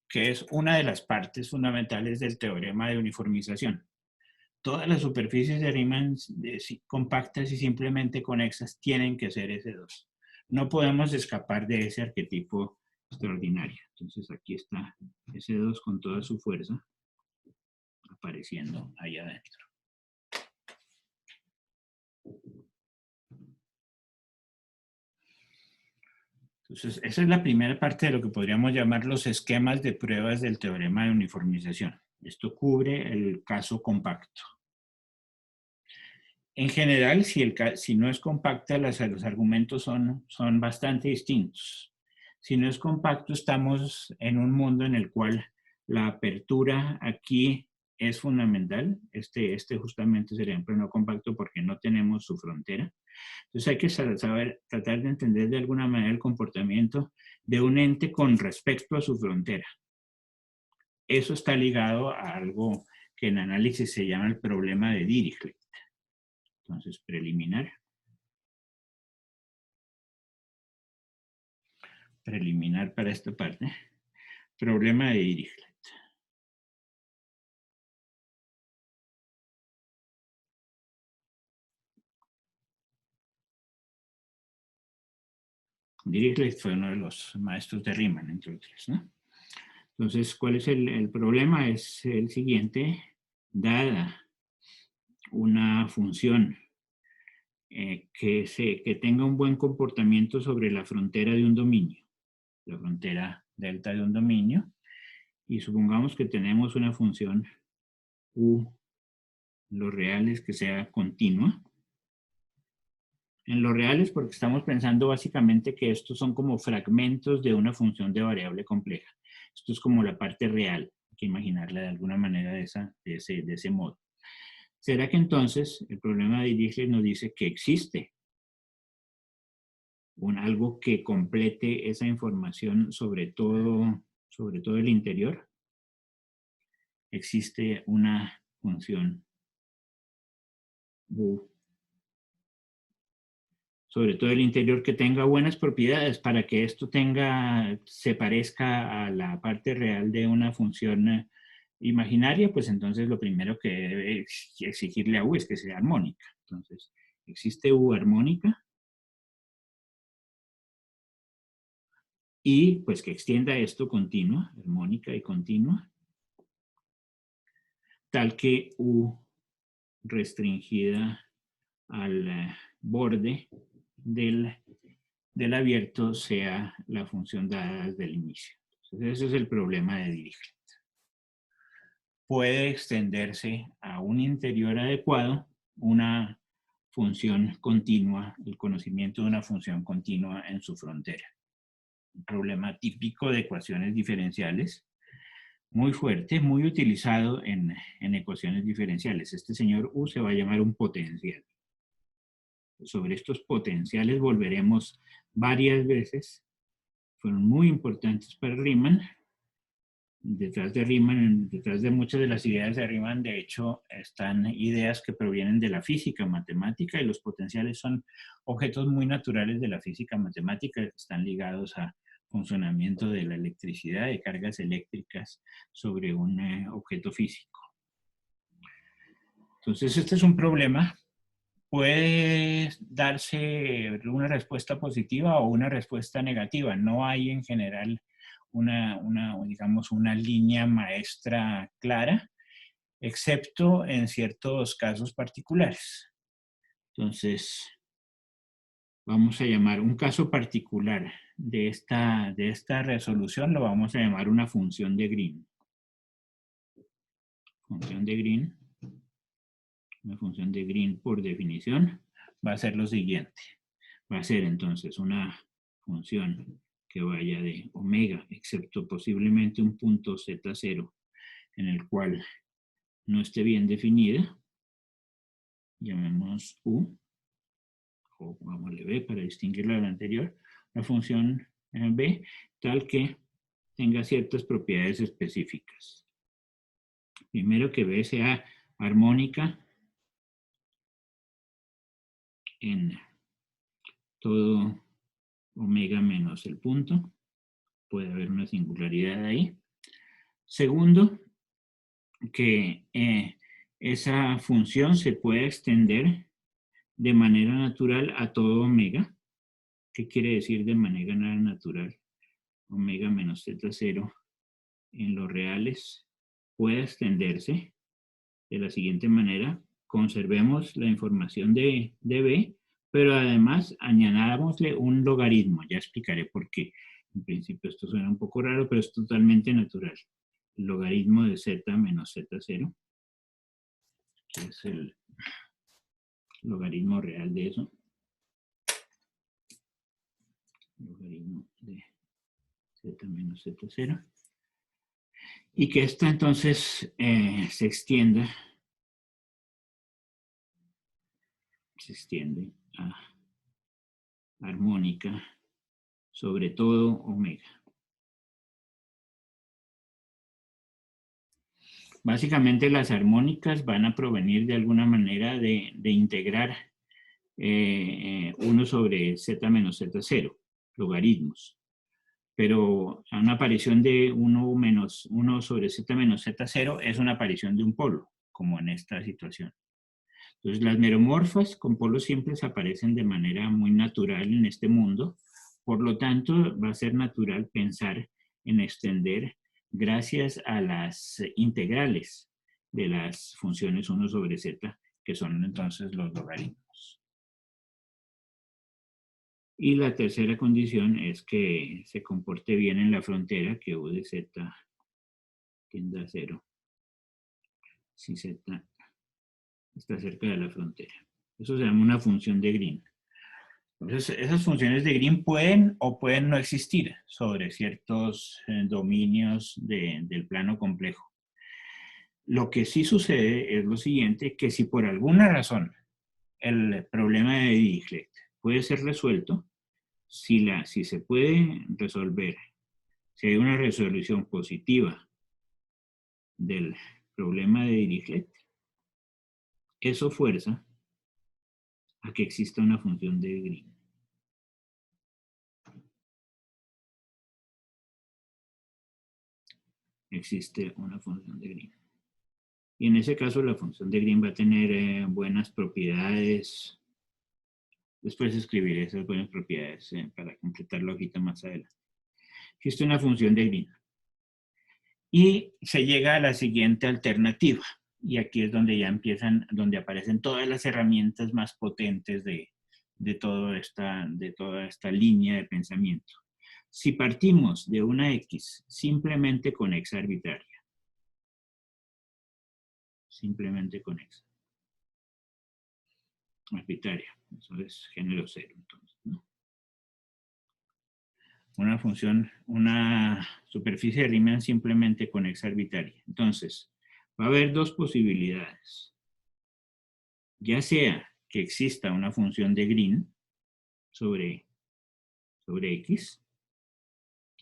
Que es una de las partes fundamentales del teorema de uniformización. Todas las superficies de Riemann compactas y simplemente conexas tienen que ser S2. No podemos escapar de ese arquetipo extraordinario. Entonces aquí está S2 con toda su fuerza apareciendo ahí adentro. Entonces esa es la primera parte de lo que podríamos llamar los esquemas de pruebas del teorema de uniformización. Esto cubre el caso compacto. En general, si no es compacta, los argumentos son bastante distintos. Si no es compacto, estamos en un mundo en el cual la apertura aquí es fundamental. Este justamente sería un plano compacto porque no tenemos su frontera. Entonces hay que saber, tratar de entender de alguna manera el comportamiento de un ente con respecto a su frontera. Eso está ligado a algo que en análisis se llama el problema de Dirichlet. Entonces, preliminar. Preliminar para esta parte. Problema de Dirichlet. Dirichlet fue uno de los maestros de Riemann, entre otros, ¿no? Entonces, ¿cuál es el problema? Es el siguiente. Dada una función que tenga un buen comportamiento sobre la frontera de un dominio, la frontera delta de un dominio, y supongamos que tenemos una función u, los reales, que sea continua. En los reales, porque estamos pensando básicamente que estos son como fragmentos de una función de variable compleja. Esto es como la parte real, hay que imaginarla de alguna manera de ese modo. ¿Será que entonces el problema de Dirichlet nos dice que existe algo que complete esa información sobre todo el interior? Existe una función U sobre todo el interior que tenga buenas propiedades para que esto se parezca a la parte real de una función imaginaria, pues entonces lo primero que debe exigirle a U es que sea armónica. Entonces, existe U armónica y pues que extienda esto continua, armónica y continua, tal que U restringida al borde del abierto sea la función dada desde el inicio. Entonces, ese es el problema de Dirichlet. Puede extenderse a un interior adecuado una función continua, el conocimiento de una función continua en su frontera. Un problema típico de ecuaciones diferenciales, muy fuerte, muy utilizado en ecuaciones diferenciales. Este señor U se va a llamar un potencial. Sobre estos potenciales volveremos varias veces. Fueron muy importantes para Riemann. Detrás de muchas de las ideas de Riemann, de hecho, están ideas que provienen de la física matemática, y los potenciales son objetos muy naturales de la física matemática que están ligados a funcionamiento de la electricidad, de cargas eléctricas sobre un objeto físico. Entonces, este es un problema. Puede darse una respuesta positiva o una respuesta negativa. No hay en general digamos, una línea maestra clara, excepto en ciertos casos particulares. Entonces, vamos a llamar un caso particular de esta resolución, lo vamos a llamar una función de Green. Función de Green. Una función de Green, por definición, va a ser lo siguiente. Va a ser entonces una función que vaya de omega, excepto posiblemente un punto z0 en el cual no esté bien definida. Llamemos U, o vámosle B para distinguirla de la anterior. La función B, tal que tenga ciertas propiedades específicas. Primero, que B sea armónica en todo omega menos el punto. Puede haber una singularidad ahí. Segundo, que esa función se puede extender de manera natural a todo omega. ¿Qué quiere decir de manera natural? Omega menos z0 en los reales puede extenderse de la siguiente manera. Conservemos la información de B, pero además añadámosle un logaritmo. Ya explicaré por qué. En principio esto suena un poco raro, pero es totalmente natural. El logaritmo de z menos z0, que es el logaritmo real de eso. Logaritmo de z menos z0. Y que esta entonces se extiende a armónica sobre todo omega. Básicamente las armónicas van a provenir de alguna manera de integrar 1 sobre z menos z0, logaritmos. Pero una aparición de 1 sobre z menos z0 es una aparición de un polo, como en esta situación. Entonces las meromorfas con polos simples aparecen de manera muy natural en este mundo, por lo tanto va a ser natural pensar en extender gracias a las integrales de las funciones 1 sobre z, que son entonces los logaritmos. Y la tercera condición es que se comporte bien en la frontera, que u de z tiende a 0, si z está cerca de la frontera. Eso se llama una función de Green. Entonces, esas funciones de Green pueden o pueden no existir sobre ciertos dominios del plano complejo. Lo que sí sucede es lo siguiente, que si por alguna razón el problema de Dirichlet puede ser resuelto, si se puede resolver, si hay una resolución positiva del problema de Dirichlet, eso fuerza a que exista una función de Green. Existe una función de Green. Y en ese caso la función de Green va a tener buenas propiedades. Después escribiré esas buenas propiedades para completar la hojita más adelante. Existe una función de Green. Y se llega a la siguiente alternativa. Y aquí es donde ya donde aparecen todas las herramientas más potentes de toda esta línea de pensamiento. Si partimos de una X simplemente conexa arbitraria, simplemente conexa arbitraria, eso es género cero, entonces, ¿no? Una función, una superficie de Riemann simplemente conexa arbitraria. Entonces, va a haber dos posibilidades. Ya sea que exista una función de Green sobre X,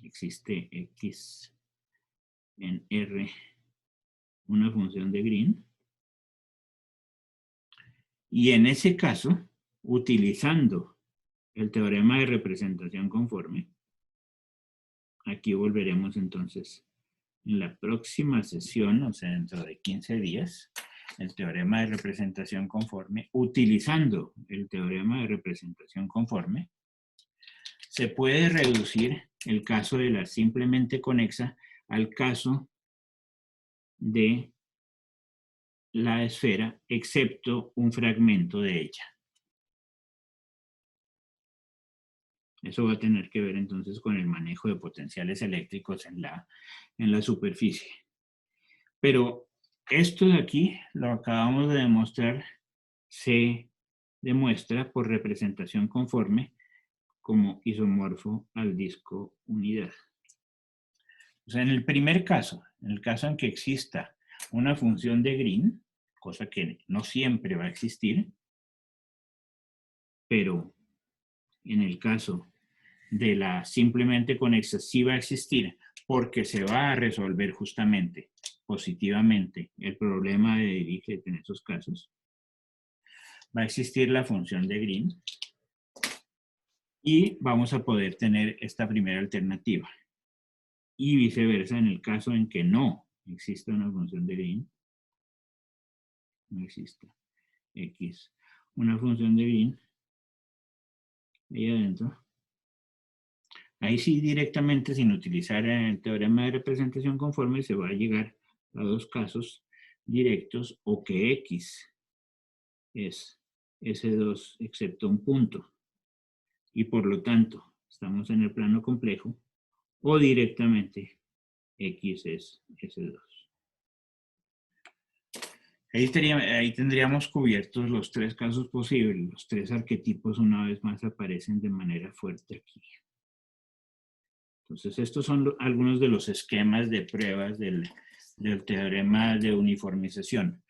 existe X en R, una función de Green, y en ese caso, utilizando el teorema de representación conforme, aquí volveremos entonces en la próxima sesión, o sea, dentro de 15 días, el teorema de representación conforme, utilizando el teorema de representación conforme, se puede reducir el caso de la simplemente conexa al caso de la esfera, excepto un fragmento de ella. Eso va a tener que ver entonces con el manejo de potenciales eléctricos en la superficie. Pero esto de aquí, lo acabamos de demostrar, se demuestra por representación conforme como isomorfo al disco unidad. O sea, en el primer caso, en el caso en que exista una función de Green, cosa que no siempre va a existir, pero en el caso de la simplemente conexa sí va a existir, porque se va a resolver justamente positivamente el problema de Dirichlet en esos casos, va a existir la función de Green y vamos a poder tener esta primera alternativa. Y viceversa, en el caso en que no exista una función de Green, no existe X, una función de Green, ahí adentro, ahí sí directamente sin utilizar el teorema de representación conforme se va a llegar a dos casos directos, o que X es S2 excepto un punto y por lo tanto estamos en el plano complejo, o directamente X es S2. Ahí tendríamos cubiertos los tres casos posibles. Los tres arquetipos una vez más aparecen de manera fuerte aquí. Entonces, estos son algunos de los esquemas de pruebas del teorema de uniformización.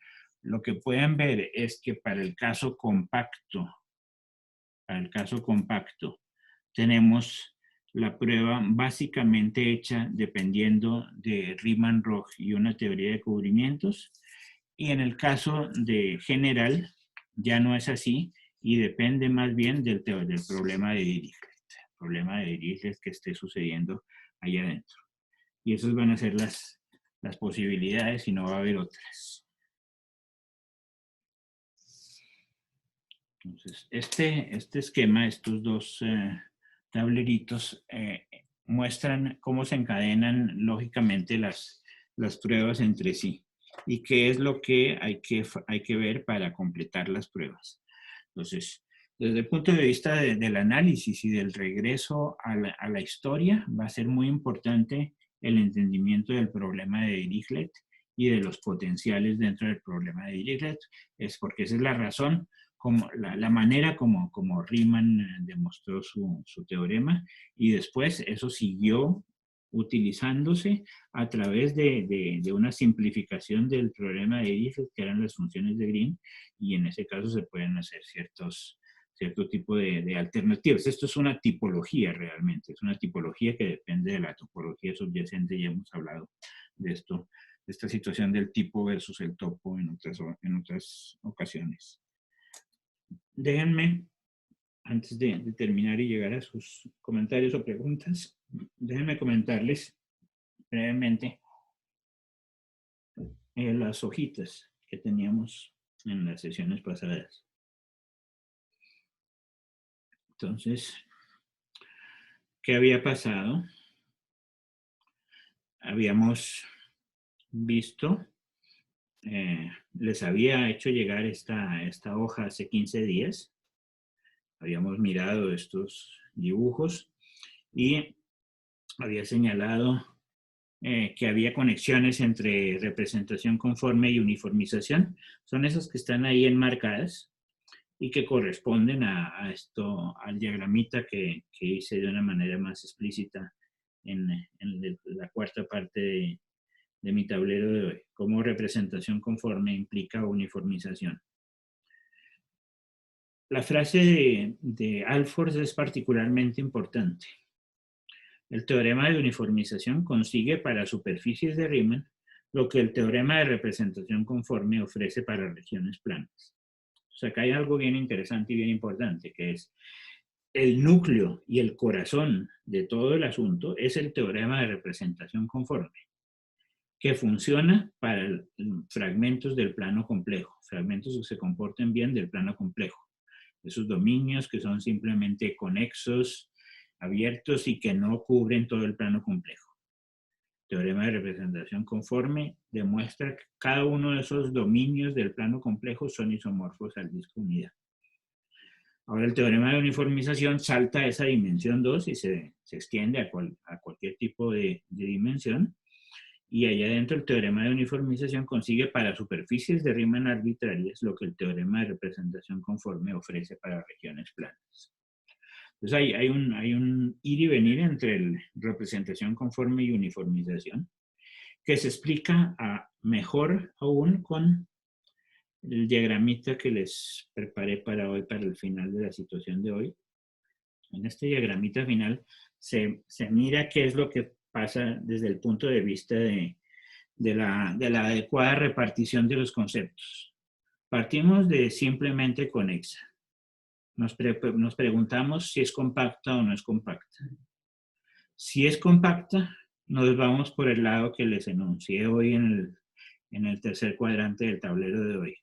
Lo que pueden ver es que para el caso compacto, tenemos la prueba básicamente hecha dependiendo de Riemann-Roch y una teoría de cubrimientos. Y en el caso de general, ya no es así y depende más bien del problema de Dirichlet. El problema de Dirichlet que esté sucediendo allá adentro. Y esas van a ser las posibilidades y no va a haber otras. Entonces, este esquema, estos dos tableritos, muestran cómo se encadenan lógicamente las pruebas entre sí y qué es lo que hay que ver para completar las pruebas. Entonces, desde el punto de vista del análisis y del regreso a la historia, va a ser muy importante el entendimiento del problema de Dirichlet y de los potenciales dentro del problema de Dirichlet. Es porque esa es la razón, como la manera como Riemann demostró su teorema, y después eso siguió utilizándose a través de una simplificación del problema de Dirichlet, que eran las funciones de Green, y en ese caso se pueden hacer cierto tipo de alternativas. Esto es una tipología realmente, es una tipología que depende de la topología subyacente, ya hemos hablado de esto, de esta situación del tipo versus el topo en otras ocasiones. Déjenme, antes de terminar y llegar a sus comentarios o preguntas, déjenme comentarles brevemente las hojitas que teníamos en las sesiones pasadas. Entonces, ¿qué había pasado? Habíamos visto, les había hecho llegar esta hoja hace 15 días. Habíamos mirado estos dibujos y había señalado que había conexiones entre representación conforme y uniformización. Son esas que están ahí enmarcadas y que corresponden al diagramita que hice de una manera más explícita en la cuarta parte de mi tablero de hoy. Cómo representación conforme implica uniformización. La frase de Alford es particularmente importante. El teorema de uniformización consigue para superficies de Riemann lo que el teorema de representación conforme ofrece para regiones planas. O sea, acá hay algo bien interesante y bien importante, que es el núcleo y el corazón de todo el asunto es el teorema de representación conforme, que funciona para fragmentos del plano complejo, fragmentos que se comporten bien del plano complejo. Esos dominios que son simplemente conexos, abiertos y que no cubren todo el plano complejo. Teorema de representación conforme demuestra que cada uno de esos dominios del plano complejo son isomorfos al disco unidad. Ahora el teorema de uniformización salta a esa dimensión 2 y se extiende a cualquier tipo de dimensión. Y allá adentro el teorema de uniformización consigue para superficies de Riemann arbitrarias lo que el teorema de representación conforme ofrece para regiones planas. Entonces hay un ir y venir entre representación conforme y uniformización, que se explica mejor aún con el diagramita que les preparé para hoy, para el final de la situación de hoy. En este diagramita final se mira qué es lo que pasa desde el punto de vista de la adecuada repartición de los conceptos. Partimos de simplemente conexa. Nos preguntamos si es compacta o no es compacta. Si es compacta, nos vamos por el lado que les enuncié hoy en el tercer cuadrante del tablero de hoy.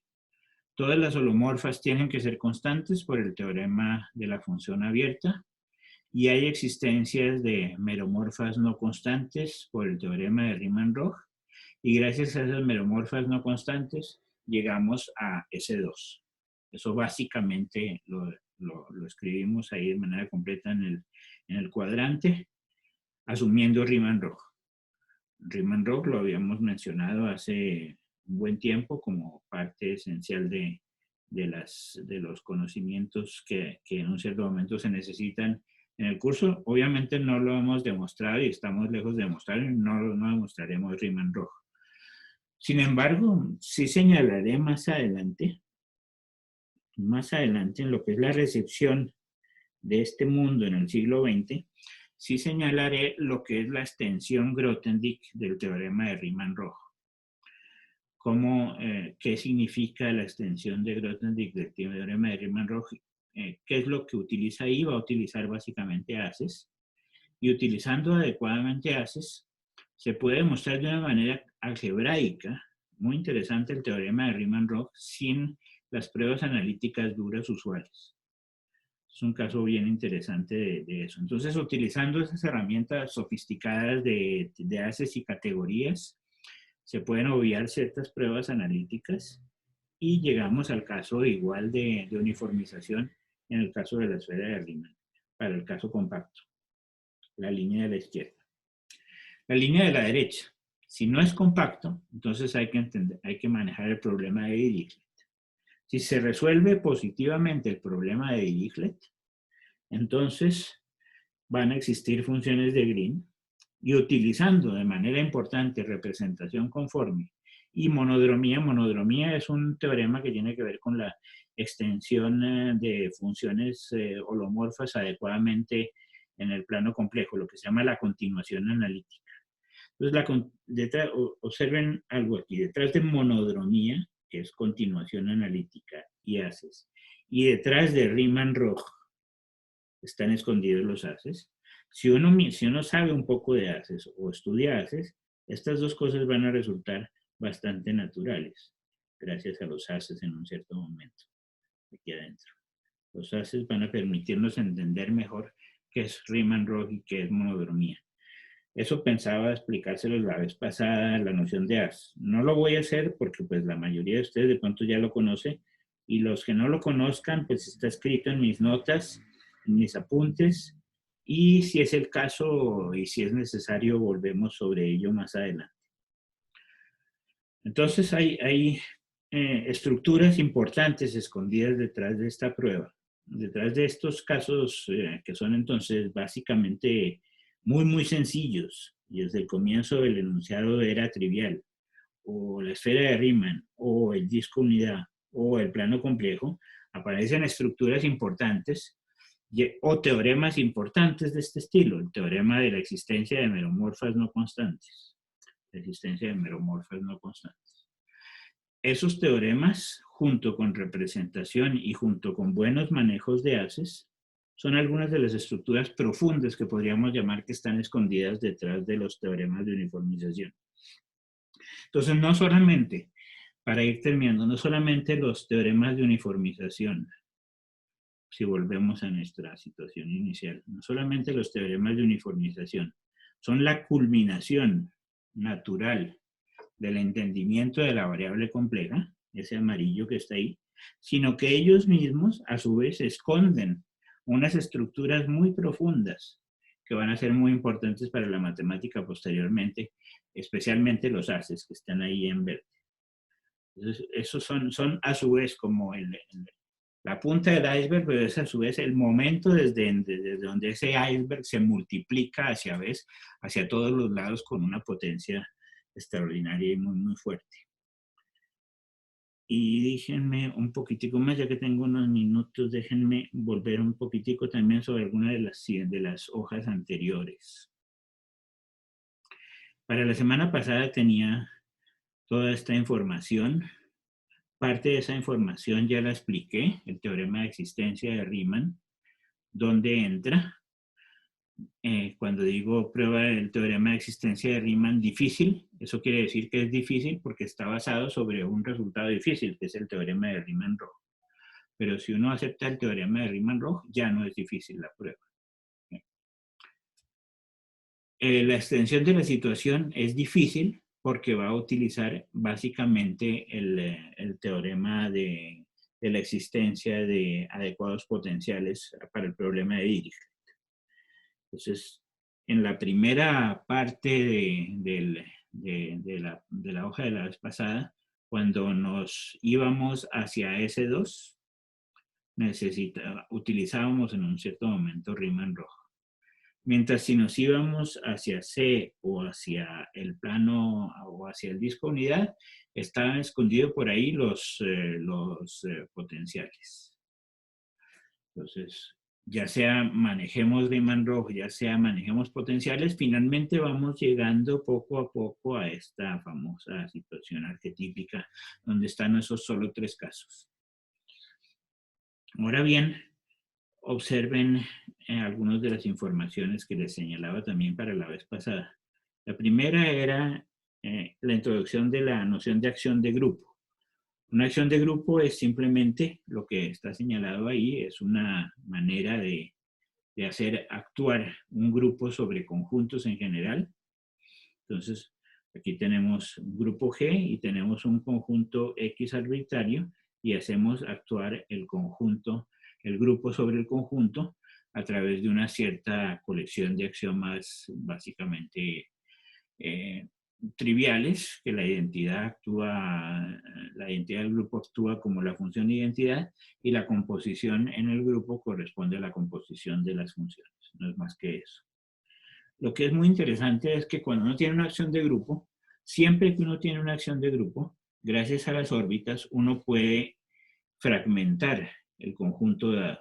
Todas las holomorfas tienen que ser constantes por el teorema de la función abierta y hay existencias de meromorfas no constantes por el teorema de Riemann-Roch y gracias a esas meromorfas no constantes llegamos a S2. Eso básicamente lo escribimos ahí de manera completa en el cuadrante, asumiendo Riemann-Roch. Riemann-Roch lo habíamos mencionado hace un buen tiempo como parte esencial de los conocimientos que en un cierto momento se necesitan En el curso, obviamente, no lo hemos demostrado y estamos lejos de demostrar, no demostraremos Riemann-Roch. Sin embargo, sí señalaré más adelante en lo que es la recepción de este mundo en el siglo XX, sí señalaré lo que es la extensión Grothendieck del teorema de Riemann-Roch. ¿Qué significa la extensión de Grothendieck del teorema de Riemann-Roch? ¿Qué es lo que utiliza ahí? Va a utilizar básicamente haces. Y utilizando adecuadamente haces, se puede demostrar de una manera algebraica, muy interesante, el teorema de Riemann-Roch sin las pruebas analíticas duras usuales. Es un caso bien interesante de eso. Entonces, utilizando esas herramientas sofisticadas de haces y categorías, se pueden obviar ciertas pruebas analíticas y llegamos al caso igual de uniformización en el caso de la esfera de Riemann, para el caso compacto, la línea de la izquierda. La línea de la derecha, si no es compacto, entonces hay que manejar el problema de Dirichlet. Si se resuelve positivamente el problema de Dirichlet, entonces van a existir funciones de Green y utilizando de manera importante representación conforme y monodromía. Monodromía es un teorema que tiene que ver con la extensión de funciones holomorfas adecuadamente en el plano complejo, lo que se llama la continuación analítica. Entonces, observen algo aquí, detrás de monodromía, que es continuación analítica y haces, y detrás de Riemann-Roch están escondidos los haces. Si uno sabe un poco de haces o estudia haces, estas dos cosas van a resultar bastante naturales, gracias a los haces en un cierto momento, aquí adentro. Los haces van a permitirnos entender mejor qué es Riemann-Roch y qué es monodromía. Eso pensaba explicárselo la vez pasada, la noción de haz. No lo voy a hacer porque pues la mayoría de ustedes de pronto ya lo conoce y los que no lo conozcan pues está escrito en mis notas, en mis apuntes y si es el caso y si es necesario volvemos sobre ello más adelante. Entonces hay estructuras importantes escondidas detrás de esta prueba, detrás de estos casos que son entonces básicamente muy sencillos y desde el comienzo el enunciado era trivial, o la esfera de Riemann, o el disco unidad, o el plano complejo, aparecen estructuras importantes o teoremas importantes de este estilo, el teorema de la existencia de meromorfas no constantes, la existencia de meromorfas no constantes. Esos teoremas, junto con representación y junto con buenos manejos de haces, son algunas de las estructuras profundas que podríamos llamar que están escondidas detrás de los teoremas de uniformización. Entonces, no solamente, para ir terminando, no solamente los teoremas de uniformización, si volvemos a nuestra situación inicial, no solamente los teoremas de uniformización, son la culminación natural del entendimiento de la variable compleja, ese amarillo que está ahí, sino que ellos mismos, a su vez, esconden unas estructuras muy profundas que van a ser muy importantes para la matemática posteriormente, especialmente los haces que están ahí en verde. Entonces, esos son a su vez como la punta del iceberg, pero es a su vez el momento desde donde ese iceberg se multiplica hacia todos los lados con una potencia extraordinaria y muy fuerte. Y déjenme un poquitico más, ya que tengo unos minutos, déjenme volver un poquitico también sobre alguna de las hojas anteriores. Para la semana pasada tenía toda esta información. Parte de esa información ya la expliqué, el teorema de existencia de Riemann, donde entra. Cuando digo prueba del teorema de existencia de Riemann difícil, eso quiere decir que es difícil porque está basado sobre un resultado difícil, que es el teorema de Riemann-Roch. Pero si uno acepta el teorema de Riemann-Roch, ya no es difícil la prueba. La extensión de la situación es difícil porque va a utilizar básicamente el teorema de la existencia de adecuados potenciales para el problema de Dirichlet. Entonces, en la primera parte de la hoja de la vez pasada, cuando nos íbamos hacia S2, utilizábamos en un cierto momento Riemann-Roch. Mientras si nos íbamos hacia C o hacia el plano o hacia el disco unidad, estaban escondidos por ahí los potenciales. Entonces, ya sea manejemos Riemann rojo, ya sea manejemos potenciales, finalmente vamos llegando poco a poco a esta famosa situación arquetípica donde están esos solo 3 casos. Ahora bien, observen algunas de las informaciones que les señalaba también para la vez pasada. La primera era la introducción de la noción de acción de grupo. Una acción de grupo es simplemente lo que está señalado ahí, es una manera de hacer actuar un grupo sobre conjuntos en general. Entonces, aquí tenemos un grupo G y tenemos un conjunto X arbitrario y hacemos actuar el conjunto, el grupo sobre el conjunto a través de una cierta colección de axiomas básicamente triviales, que la identidad del grupo actúa como la función de identidad y la composición en el grupo corresponde a la composición de las funciones. No es más que eso. Lo que es muy interesante es que cuando uno tiene una acción de grupo, siempre que uno tiene una acción de grupo, gracias a las órbitas, uno puede fragmentar el conjunto dado.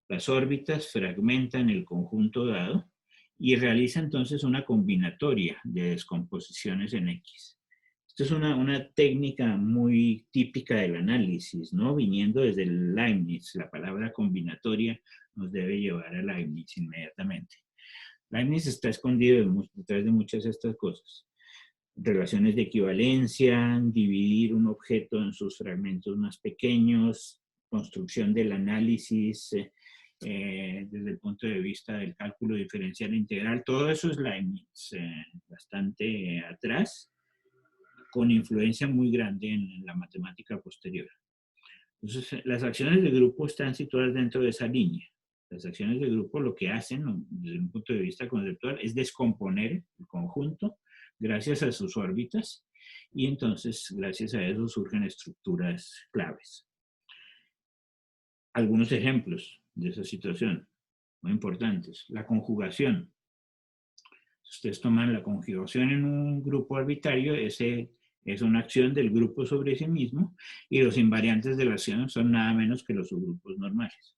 Las órbitas fragmentan el conjunto dado y realiza entonces una combinatoria de descomposiciones en X. Esto es una técnica muy típica del análisis, ¿no? Viniendo desde el Leibniz, la palabra combinatoria nos debe llevar a Leibniz inmediatamente. Leibniz está escondido detrás de muchas de estas cosas. Relaciones de equivalencia, dividir un objeto en sus fragmentos más pequeños, construcción del análisis desde el punto de vista del cálculo diferencial integral. Todo eso es Leibniz, bastante atrás, con influencia muy grande en la matemática posterior. Entonces, las acciones de grupo están situadas dentro de esa línea. Las acciones de grupo lo que hacen, desde un punto de vista conceptual, es descomponer el conjunto gracias a sus órbitas y entonces, gracias a eso, surgen estructuras claves. Algunos ejemplos de esa situación, muy importantes. La conjugación. Si ustedes toman la conjugación en un grupo arbitrario, ese es una acción del grupo sobre sí mismo y los invariantes de la acción son nada menos que los subgrupos normales.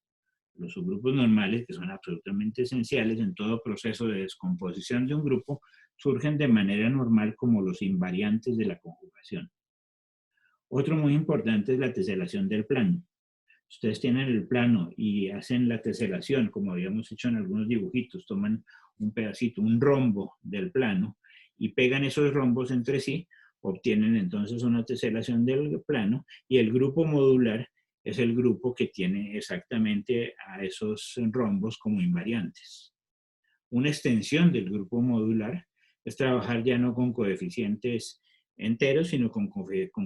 Los subgrupos normales, que son absolutamente esenciales en todo proceso de descomposición de un grupo, surgen de manera normal como los invariantes de la conjugación. Otro muy importante es la teselación del plano. Ustedes tienen el plano y hacen la teselación, como habíamos hecho en algunos dibujitos, toman un pedacito, un rombo del plano y pegan esos rombos entre sí, obtienen entonces una teselación del plano y el grupo modular es el grupo que tiene exactamente a esos rombos como invariantes. Una extensión del grupo modular es trabajar ya no con coeficientes enteros, sino con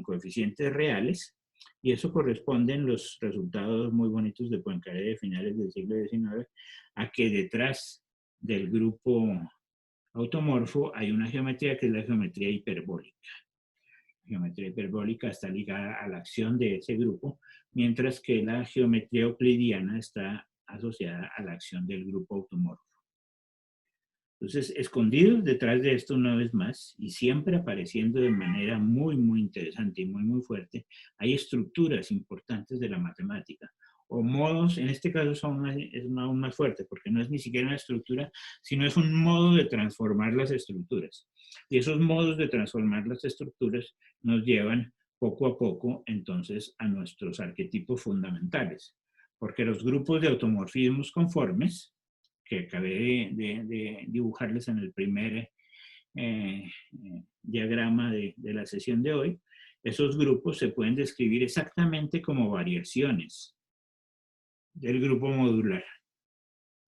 coeficientes reales, y eso corresponde en los resultados muy bonitos de Poincaré de finales del siglo XIX, a que detrás del grupo automorfo hay una geometría que es la geometría hiperbólica. La geometría hiperbólica está ligada a la acción de ese grupo, mientras que la geometría euclidiana está asociada a la acción del grupo automorfo. Entonces, escondidos detrás de esto una vez más, y siempre apareciendo de manera muy, muy interesante y muy, muy fuerte, hay estructuras importantes de la matemática, o modos, en este caso es aún más fuerte, porque no es ni siquiera una estructura, sino es un modo de transformar las estructuras. Y esos modos de transformar las estructuras nos llevan poco a poco, entonces, a nuestros arquetipos fundamentales, porque los grupos de automorfismos conformes, que acabé de dibujarles en el primer diagrama de la sesión de hoy, esos grupos se pueden describir exactamente como variaciones del grupo modular.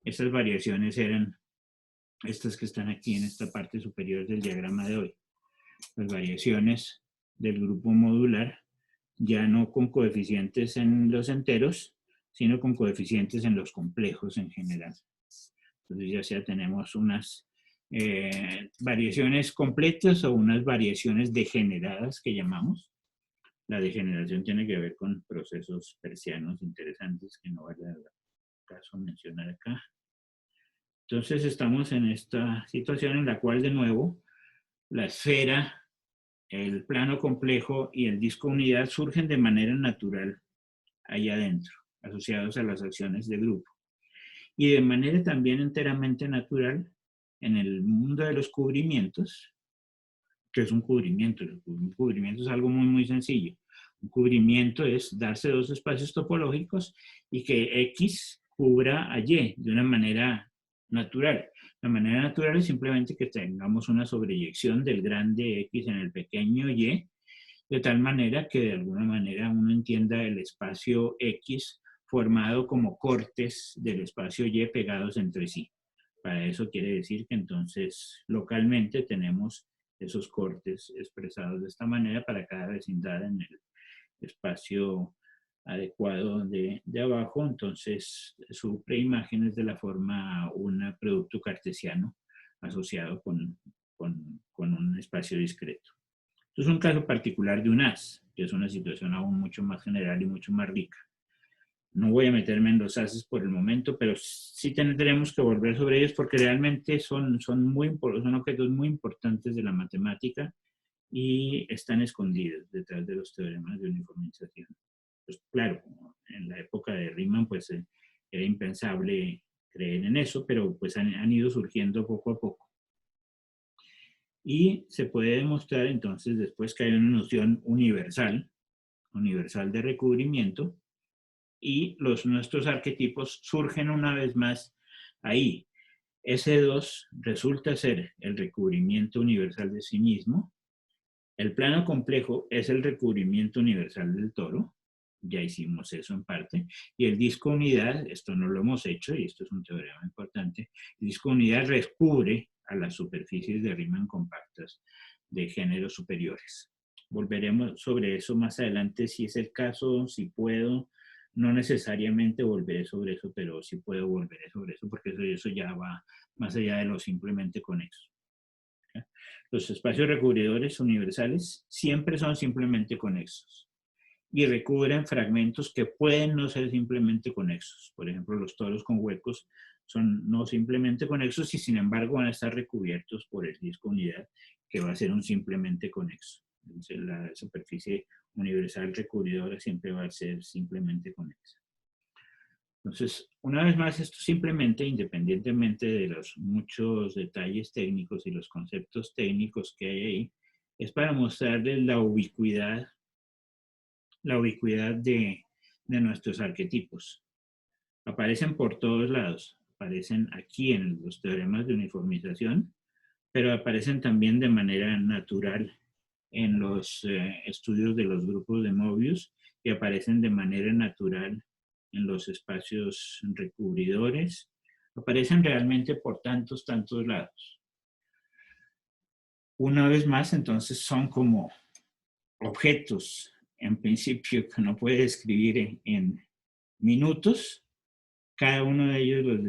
Esas variaciones eran estas que están aquí en esta parte superior del diagrama de hoy. Las variaciones del grupo modular, ya no con coeficientes en los enteros, sino con coeficientes en los complejos en general. Entonces ya sea tenemos unas variaciones completas o unas variaciones degeneradas que llamamos. La degeneración tiene que ver con procesos persianos interesantes que no vale el caso mencionar acá. Entonces estamos en esta situación en la cual, de nuevo, la esfera, el plano complejo y el disco unidad surgen de manera natural ahí adentro, asociados a las acciones de grupo. Y de manera también enteramente natural en el mundo de los cubrimientos, que es un cubrimiento. Un cubrimiento es algo muy, muy sencillo. Un cubrimiento es darse dos espacios topológicos y que X cubra a Y de una manera natural. La manera natural es simplemente que tengamos una sobreyección del grande X en el pequeño Y, de tal manera que de alguna manera uno entienda el espacio X formado como cortes del espacio Y pegados entre sí. Para eso quiere decir que entonces localmente tenemos esos cortes expresados de esta manera para cada vecindad en el espacio adecuado de abajo. Entonces su preimagen es de la forma un producto cartesiano asociado con un espacio discreto. Esto es un caso particular de un as, que es una situación aún mucho más general y mucho más rica. No voy a meterme en los ases por el momento, pero sí tendremos que volver sobre ellos porque realmente son objetos muy importantes de la matemática y están escondidos detrás de los teoremas de uniformización. Pues claro, en la época de Riemann pues era impensable creer en eso, pero pues han ido surgiendo poco a poco. Y se puede demostrar entonces después que hay una noción universal de recubrimiento, y nuestros arquetipos surgen una vez más ahí. S2 resulta ser el recubrimiento universal de sí mismo. El plano complejo es el recubrimiento universal del toro. Ya hicimos eso en parte. Y el disco unidad, esto no lo hemos hecho y esto es un teorema importante, el disco unidad recubre a las superficies de Riemann compactas de géneros superiores. Volveremos sobre eso más adelante si es el caso, si puedo. No necesariamente volveré sobre eso, pero sí puedo volver sobre eso porque eso ya va más allá de lo simplemente conexo. Los espacios recubridores universales siempre son simplemente conexos y recubren fragmentos que pueden no ser simplemente conexos. Por ejemplo, los toros con huecos son no simplemente conexos y sin embargo van a estar recubiertos por el disco unidad, que va a ser un simplemente conexo. Entonces, la superficie universal recubridora siempre va a ser simplemente conexa. Entonces, una vez más, esto simplemente, independientemente de los muchos detalles técnicos y los conceptos técnicos que hay ahí, es para mostrarles la ubicuidad de nuestros arquetipos. Aparecen por todos lados. Aparecen aquí en los teoremas de uniformización, pero aparecen también de manera natural en los estudios de los grupos de Mobius y aparecen de manera natural en los espacios recubridores. Aparecen realmente por tantos lados. Una vez más, entonces son como objetos, en principio, que uno puede describir en minutos. Cada uno de ellos los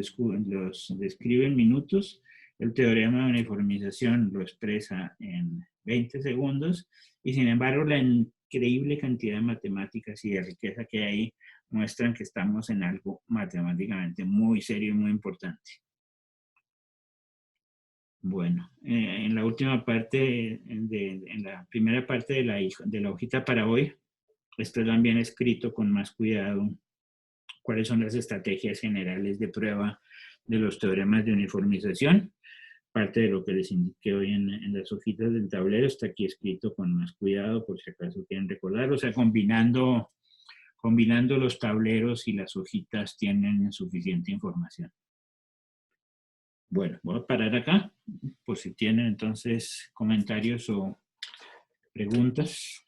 describe en minutos. El teorema de uniformización lo expresa en 20 segundos y sin embargo la increíble cantidad de matemáticas y de riqueza que hay muestran que estamos en algo matemáticamente muy serio y muy importante. Bueno, en la última parte, en la primera parte de la hojita para hoy, esto también escrito con más cuidado cuáles son las estrategias generales de prueba de los teoremas de uniformización. Parte de lo que les indiqué hoy en las hojitas del tablero está aquí escrito con más cuidado, por si acaso quieren recordarlo. O sea, combinando los tableros y las hojitas tienen suficiente información. Bueno, voy a parar acá, por si tienen entonces comentarios o preguntas.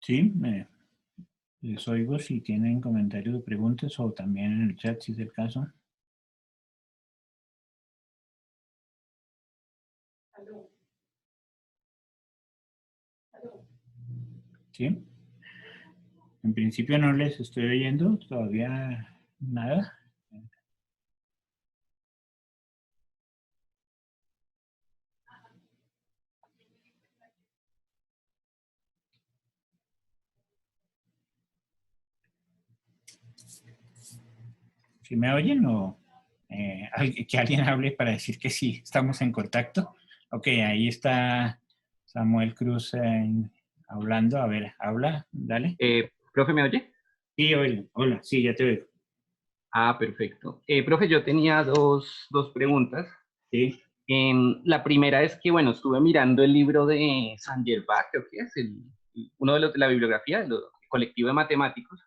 Sí, les oigo si tienen comentarios o preguntas o también en el chat si es el caso. ¿Sí? En principio no les estoy oyendo todavía nada. ¿Sí me oyen o que alguien hable para decir que sí, estamos en contacto? Ok, ahí está Samuel Cruz hablando. A ver, habla, dale. Profe, ¿me oye? Sí, hola, hola, sí, ya te veo. Ah, perfecto. Profe, yo tenía dos preguntas. Sí, La primera es que, bueno, estuve mirando el libro de Sanger Bach, creo que es uno de los de la bibliografía, del colectivo de matemáticos.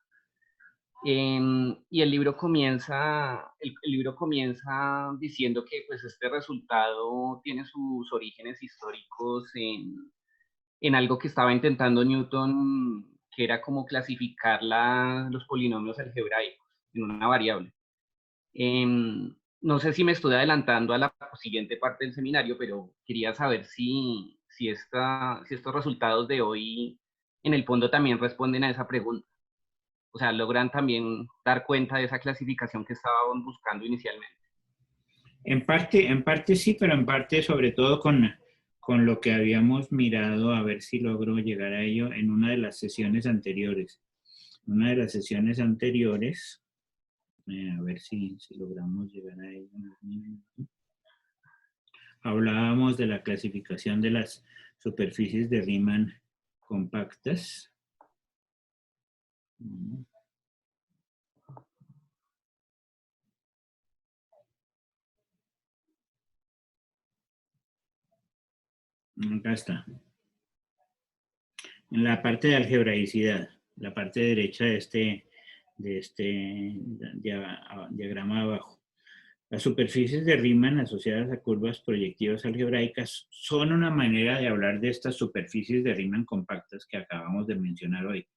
Y el libro comienza diciendo que pues, este resultado tiene sus orígenes históricos en algo que estaba intentando Newton, que era como clasificar los polinomios algebraicos en una variable. No sé si me estoy adelantando a la siguiente parte del seminario, pero quería saber si estos resultados de hoy en el fondo también responden a esa pregunta. O sea, logran también dar cuenta de esa clasificación que estaban buscando inicialmente. en parte sí, pero en parte sobre todo con lo que habíamos mirado, a ver si logro llegar a ello en una de las sesiones anteriores. Una de las sesiones anteriores, a ver si logramos llegar a ello. Hablábamos de la clasificación de las superficies de Riemann compactas. Acá está. En la parte de algebraicidad, la parte derecha de este diagrama abajo. Las superficies de Riemann asociadas a curvas proyectivas algebraicas son una manera de hablar de estas superficies de Riemann compactas que acabamos de mencionar hoy.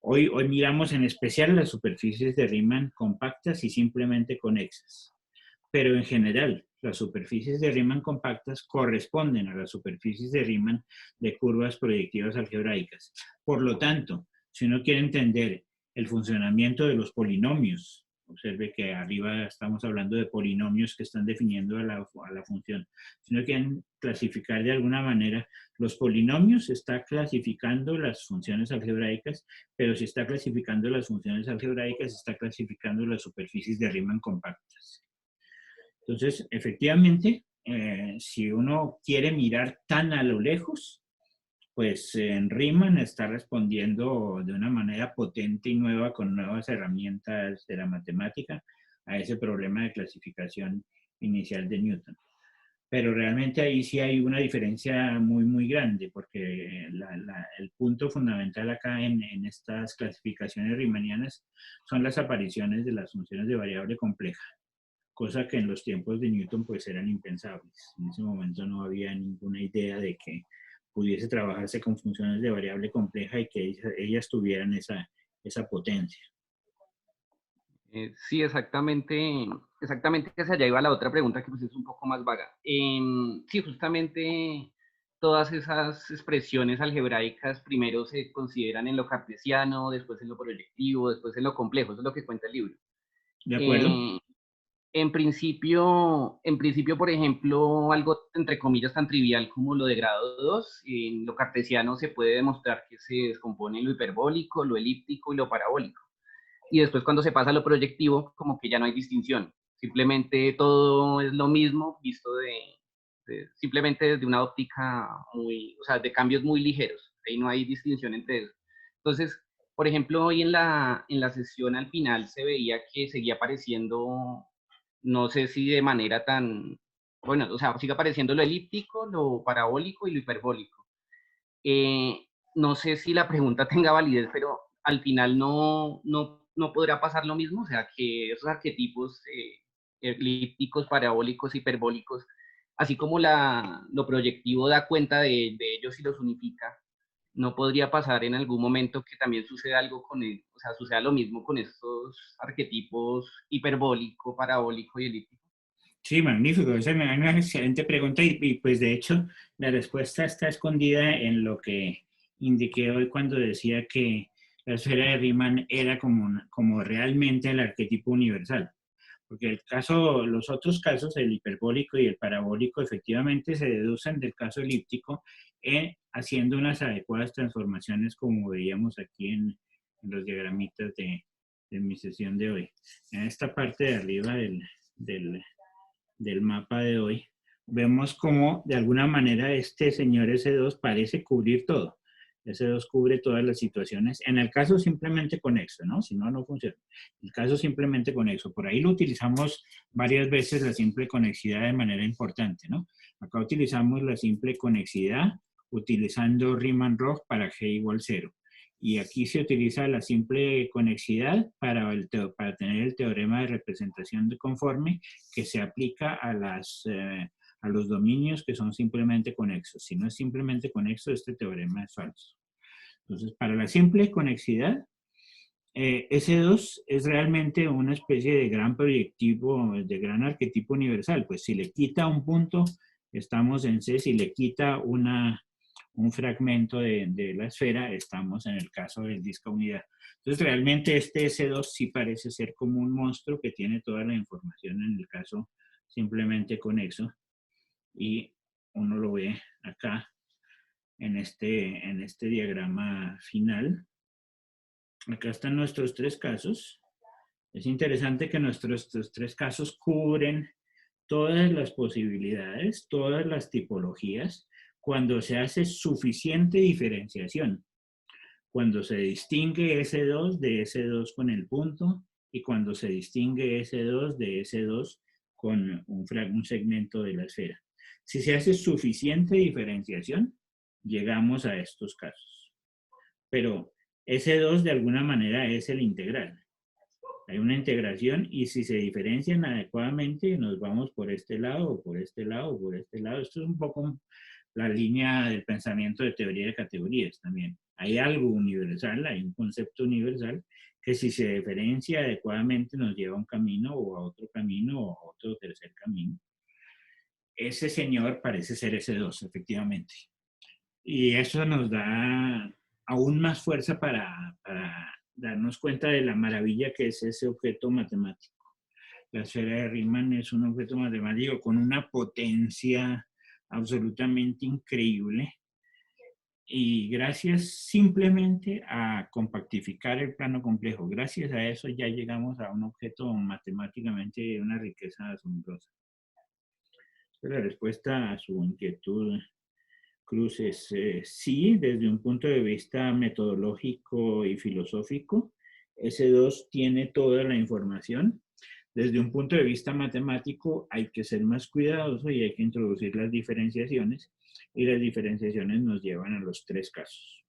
Hoy miramos en especial las superficies de Riemann compactas y simplemente conexas. Pero en general, las superficies de Riemann compactas corresponden a las superficies de Riemann de curvas proyectivas algebraicas. Por lo tanto, si uno quiere entender el funcionamiento de los polinomios, observe que arriba estamos hablando de polinomios que están definiendo a la función. Si uno quiere clasificar de alguna manera los polinomios, está clasificando las funciones algebraicas, pero si está clasificando las funciones algebraicas, está clasificando las superficies de Riemann compactas. Entonces, efectivamente, si uno quiere mirar tan a lo lejos, pues en Riemann está respondiendo de una manera potente y nueva con nuevas herramientas de la matemática a ese problema de clasificación inicial de Newton. Pero realmente ahí sí hay una diferencia muy, muy grande, porque el punto fundamental acá en estas clasificaciones riemannianas son las apariciones de las funciones de variable compleja, cosa que en los tiempos de Newton pues eran impensables. En ese momento no había ninguna idea de que pudiese trabajarse con funciones de variable compleja y que ellas tuvieran esa potencia. Sí, exactamente hacia allá iba la otra pregunta que pues es un poco más vaga. Sí, justamente todas esas expresiones algebraicas primero se consideran en lo cartesiano, después en lo proyectivo, después en lo complejo, eso es lo que cuenta el libro. ¿De acuerdo? Eh, en principio, por ejemplo, algo entre comillas tan trivial como lo de grado 2, en lo cartesiano se puede demostrar que se descompone en lo hiperbólico, lo elíptico y lo parabólico. Y después cuando se pasa a lo proyectivo, como que ya no hay distinción. Simplemente todo es lo mismo, visto simplemente desde una óptica o sea, de cambios muy ligeros. Ahí no hay distinción entre eso. Entonces, por ejemplo, hoy en la sesión al final se veía que seguía apareciendo, no sé si de manera tan, bueno, o sea, sigue apareciendo lo elíptico, lo parabólico y lo hiperbólico. No sé si la pregunta tenga validez, pero al final no podrá pasar lo mismo, o sea, que esos arquetipos elípticos, parabólicos, hiperbólicos, así como lo proyectivo da cuenta de ellos y los unifica, no podría pasar en algún momento que también suceda algo o sea, suceda lo mismo con estos arquetipos hiperbólico, parabólico y elíptico. Sí, magnífico. Esa es una excelente pregunta y pues de hecho la respuesta está escondida en lo que indiqué hoy cuando decía que la esfera de Riemann era como realmente el arquetipo universal. Porque los otros casos, el hiperbólico y el parabólico, efectivamente se deducen del caso elíptico haciendo unas adecuadas transformaciones como veíamos aquí en los diagramitas de mi sesión de hoy. En esta parte de arriba del mapa de hoy, vemos cómo de alguna manera este señor S2 parece cubrir todo. S2 cubre todas las situaciones. En el caso simplemente conexo, ¿no? Si no, no funciona. El caso simplemente conexo. Por ahí lo utilizamos varias veces la simple conexidad de manera importante, ¿no? Acá utilizamos la simple conexidad utilizando Riemann-Roch para G igual 0. Y aquí se utiliza la simple conexidad para tener el teorema de representación de conforme que se aplica a los dominios que son simplemente conexos. Si no es simplemente conexo, este teorema es falso. Entonces, para la simple conexidad, S2 es realmente una especie de gran proyectivo, de gran arquetipo universal. Pues si le quita un punto, estamos en C. Si le quita un fragmento de la esfera, estamos en el caso del disco unidad. Entonces, realmente este S2 sí parece ser como un monstruo que tiene toda la información en el caso simplemente conexo. Y uno lo ve acá en este diagrama final. Acá están nuestros tres casos. Es interesante que nuestros tres casos cubren todas las posibilidades, todas las tipologías, cuando se hace suficiente diferenciación. Cuando se distingue S2 de S2 con el punto y cuando se distingue S2 de S2 con un segmento de la esfera. Si se hace suficiente diferenciación, llegamos a estos casos. Pero S2 de alguna manera es el integral. Hay una integración y si se diferencian adecuadamente, nos vamos por este lado, o por este lado, o por este lado. Esto es un poco la línea del pensamiento de teoría de categorías también. Hay algo universal, hay un concepto universal que si se diferencia adecuadamente nos lleva a un camino o a otro camino o a otro tercer camino. Ese señor parece ser S2, efectivamente. Y eso nos da aún más fuerza para darnos cuenta de la maravilla que es ese objeto matemático. La esfera de Riemann es un objeto matemático con una potencia absolutamente increíble y gracias simplemente a compactificar el plano complejo, gracias a eso ya llegamos a un objeto matemáticamente de una riqueza asombrosa. La respuesta a su inquietud, Cruz, es sí, desde un punto de vista metodológico y filosófico, S2 tiene toda la información. Desde un punto de vista matemático hay que ser más cuidadoso y hay que introducir las diferenciaciones y las diferenciaciones nos llevan a los tres casos,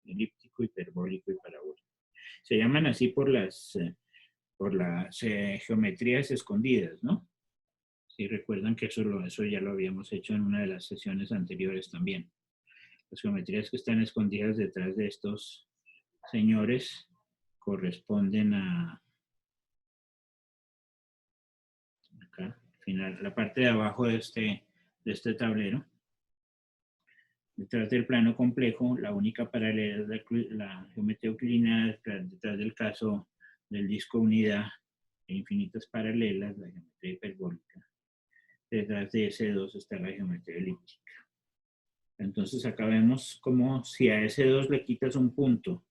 elíptico, hiperbólico y parabólico. Se llaman así por las geometrías escondidas, ¿no? Si recuerdan que eso ya lo habíamos hecho en una de las sesiones anteriores también. Las geometrías que están escondidas detrás de estos señores corresponden a acá, final, la parte de abajo de este tablero. Detrás del plano complejo, la única paralela es la geometría euclidiana, detrás del caso del disco unidad e infinitas paralelas, la geometría hiperbólica. Detrás de S2 está la geometría elíptica. Entonces acá vemos como si a S2 le quitas un punto,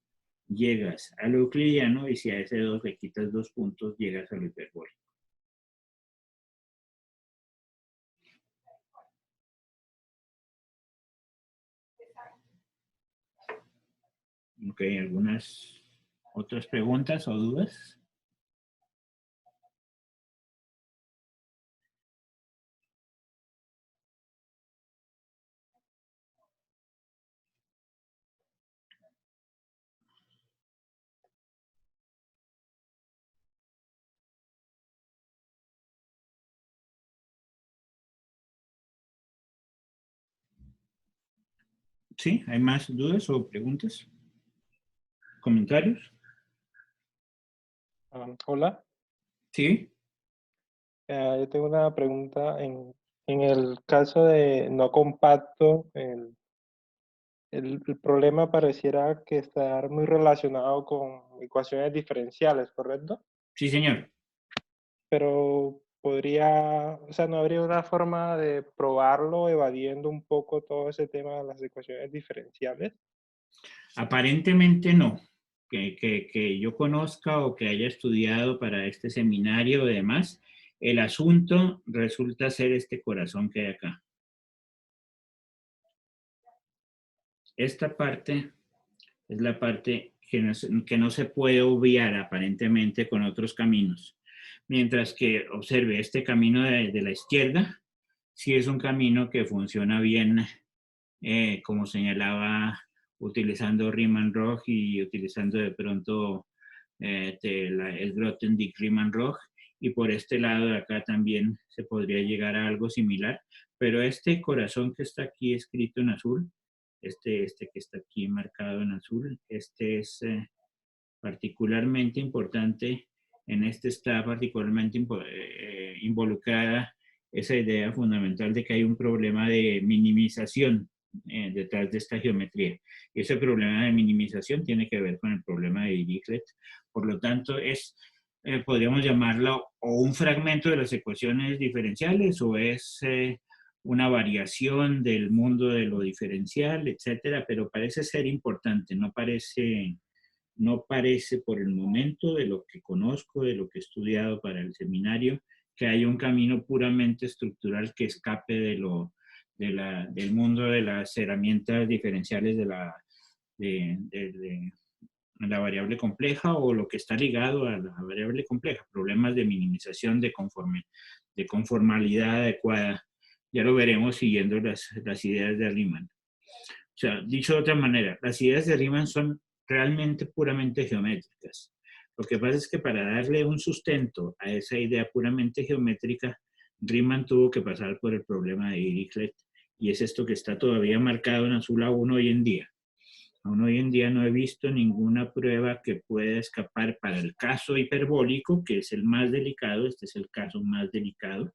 llegas a lo euclidiano y si a S2 le quitas 2 puntos, llegas a lo hiperbólico. Ok, ¿algunas otras preguntas o dudas? ¿Sí? ¿Hay más dudas o preguntas? ¿Comentarios? Hola, ¿Sí? yo tengo una pregunta en el caso de no compacto, el problema pareciera que estar muy relacionado con ecuaciones diferenciales, ¿correcto? Sí, señor. Pero podría, o sea, ¿no habría una forma de probarlo evadiendo un poco todo ese tema de las ecuaciones diferenciales? Aparentemente no. Que yo conozca o que haya estudiado para este seminario y demás, el asunto resulta ser este corazón que hay acá. Esta parte es la parte que no se puede obviar aparentemente con otros caminos. Mientras que observe este camino de la izquierda, sí es un camino que funciona bien, como señalaba, utilizando Riemann-Roch y utilizando de pronto el Grothendieck-Riemann-Roch. Y por este lado de acá también se podría llegar a algo similar. Pero este corazón que está aquí escrito en azul, este que está aquí marcado en azul, este es particularmente importante. En este está particularmente involucrada esa idea fundamental de que hay un problema de minimización detrás de esta geometría. Y ese problema de minimización tiene que ver con el problema de Dirichlet. Por lo tanto, podríamos llamarlo o un fragmento de las ecuaciones diferenciales o es una variación del mundo de lo diferencial, etcétera, pero parece ser importante, no parece por el momento, de lo que conozco, de lo que he estudiado para el seminario, que hay un camino puramente estructural que escape del mundo de las herramientas diferenciales de la variable compleja o lo que está ligado a la variable compleja, problemas de minimización de conformalidad adecuada. Ya lo veremos siguiendo las ideas de Riemann. O sea, dicho de otra manera, las ideas de Riemann son realmente puramente geométricas. Lo que pasa es que para darle un sustento a esa idea puramente geométrica, Riemann tuvo que pasar por el problema de Dirichlet, y es esto que está todavía marcado en azul aún hoy en día. Aún hoy en día no he visto ninguna prueba que pueda escapar para el caso hiperbólico, que es el más delicado. Este es el caso más delicado.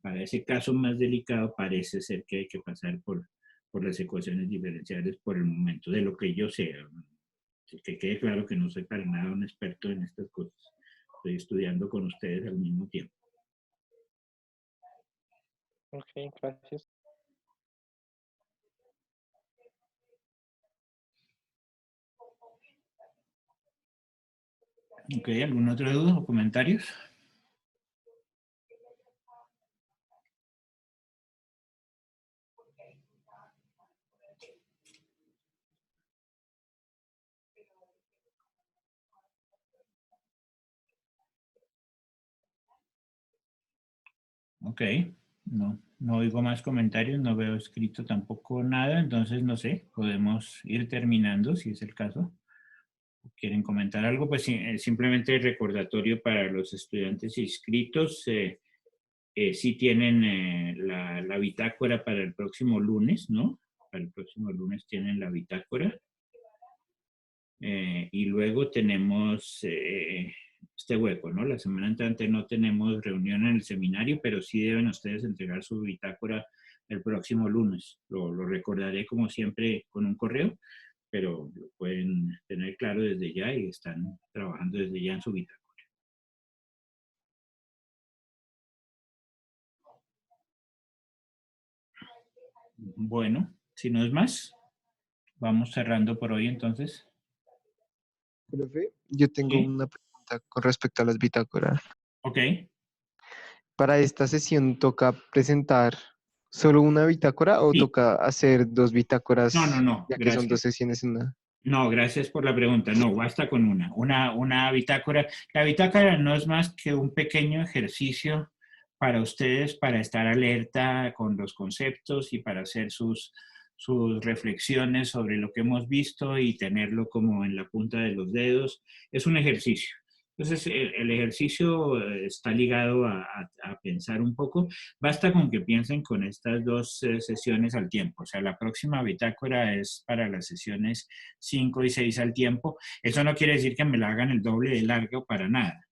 Para ese caso más delicado parece ser que hay que pasar por las ecuaciones diferenciales por el momento, de lo que yo sé. Que quede claro que no soy para nada un experto en estas cosas. Estoy estudiando con ustedes al mismo tiempo. Ok, gracias. Ok, ¿alguna otra duda o comentarios? Ok, no oigo más comentarios, no veo escrito tampoco nada, entonces no sé, podemos ir terminando si es el caso. ¿Quieren comentar algo? Pues simplemente recordatorio para los estudiantes inscritos. Sí tienen la bitácora para el próximo lunes, ¿no? Para el próximo lunes tienen la bitácora. Y luego tenemos este hueco, ¿no? La semana entrante no tenemos reunión en el seminario, pero sí deben ustedes entregar su bitácora el próximo lunes. Lo recordaré como siempre con un correo, pero lo pueden tener claro desde ya y están trabajando desde ya en su bitácora. Bueno, si no es más, vamos cerrando por hoy entonces. Profe, yo tengo ¿Sí? una pregunta con respecto a las bitácoras. Ok. ¿Para esta sesión toca presentar solo una bitácora o Sí. toca hacer dos bitácoras, No, ya que son dos gracias. sesiones en una? No, gracias por la pregunta. No, basta con una bitácora. La bitácora no es más que un pequeño ejercicio para ustedes, para estar alerta con los conceptos y para hacer sus reflexiones sobre lo que hemos visto y tenerlo como en la punta de los dedos. Es un ejercicio. Entonces, el ejercicio está ligado a pensar un poco. Basta con que piensen con estas dos sesiones al tiempo. O sea, la próxima bitácora es para las sesiones 5 y 6 al tiempo. Eso no quiere decir que me la hagan el doble de largo para nada.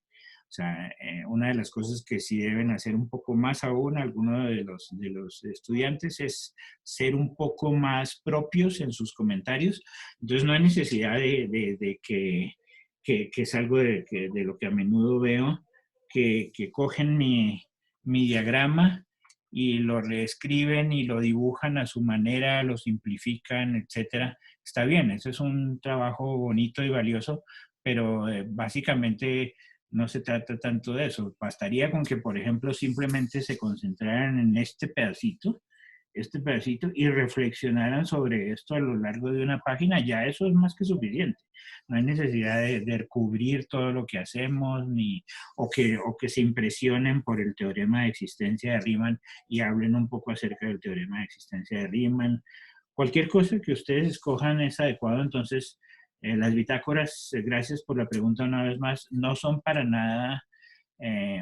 O sea, una de las cosas que sí deben hacer un poco más aún algunos de los estudiantes es ser un poco más propios en sus comentarios. Entonces no hay necesidad de que es algo de lo que a menudo veo, que cogen mi diagrama y lo reescriben y lo dibujan a su manera, lo simplifican, etcétera. Está bien, eso es un trabajo bonito y valioso, pero básicamente no se trata tanto de eso. Bastaría con que, por ejemplo, simplemente se concentraran en este pedacito y reflexionaran sobre esto a lo largo de una página, ya eso es más que suficiente. No hay necesidad de cubrir todo lo que hacemos o que se impresionen por el teorema de existencia de Riemann y hablen un poco acerca del teorema de existencia de Riemann. Cualquier cosa que ustedes escojan es adecuado. Entonces, las bitácoras, gracias por la pregunta una vez más, no son para nada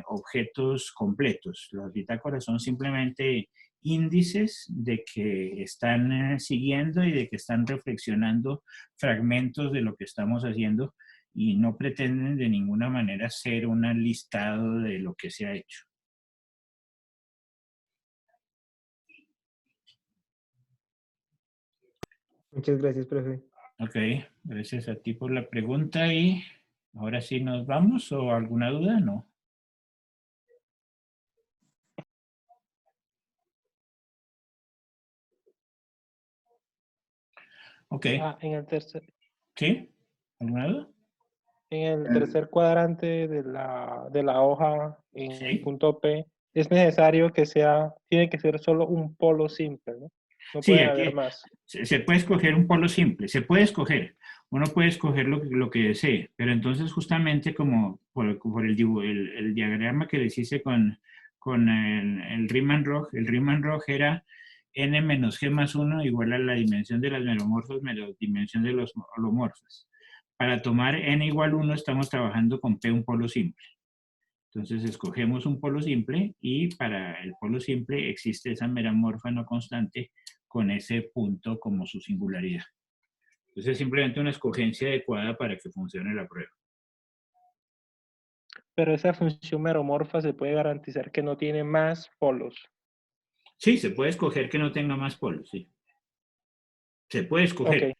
objetos completos. Las bitácoras son simplemente índices de que están siguiendo y de que están reflexionando fragmentos de lo que estamos haciendo y no pretenden de ninguna manera ser un listado de lo que se ha hecho. Muchas gracias, profe. Ok, gracias a ti por la pregunta y ahora sí nos vamos, ¿o alguna duda? No. Ok. En el tercer, ¿Sí? ¿Alguna duda? en el tercer cuadrante de la hoja, en el Sí. punto P, es necesario que tiene que ser solo un polo simple, ¿no? No Sí, pueden aquí haber más. se puede escoger un polo simple, se puede escoger, uno puede escoger lo que desee, pero entonces justamente como por el diagrama que les hice con el Riemann-Roch, el Riemann-Roch era n menos g más 1 igual a la dimensión de las meromorfas menos dimensión de los holomorfas. Para tomar n igual 1 estamos trabajando con P un polo simple. Entonces escogemos un polo simple y para el polo simple existe esa meramorfa no constante con ese punto como su singularidad. Entonces es simplemente una escogencia adecuada para que funcione la prueba. Pero esa función meromorfa se puede garantizar que no tiene más polos. Sí, se puede escoger que no tenga más polos, sí. Se puede escoger. Ok.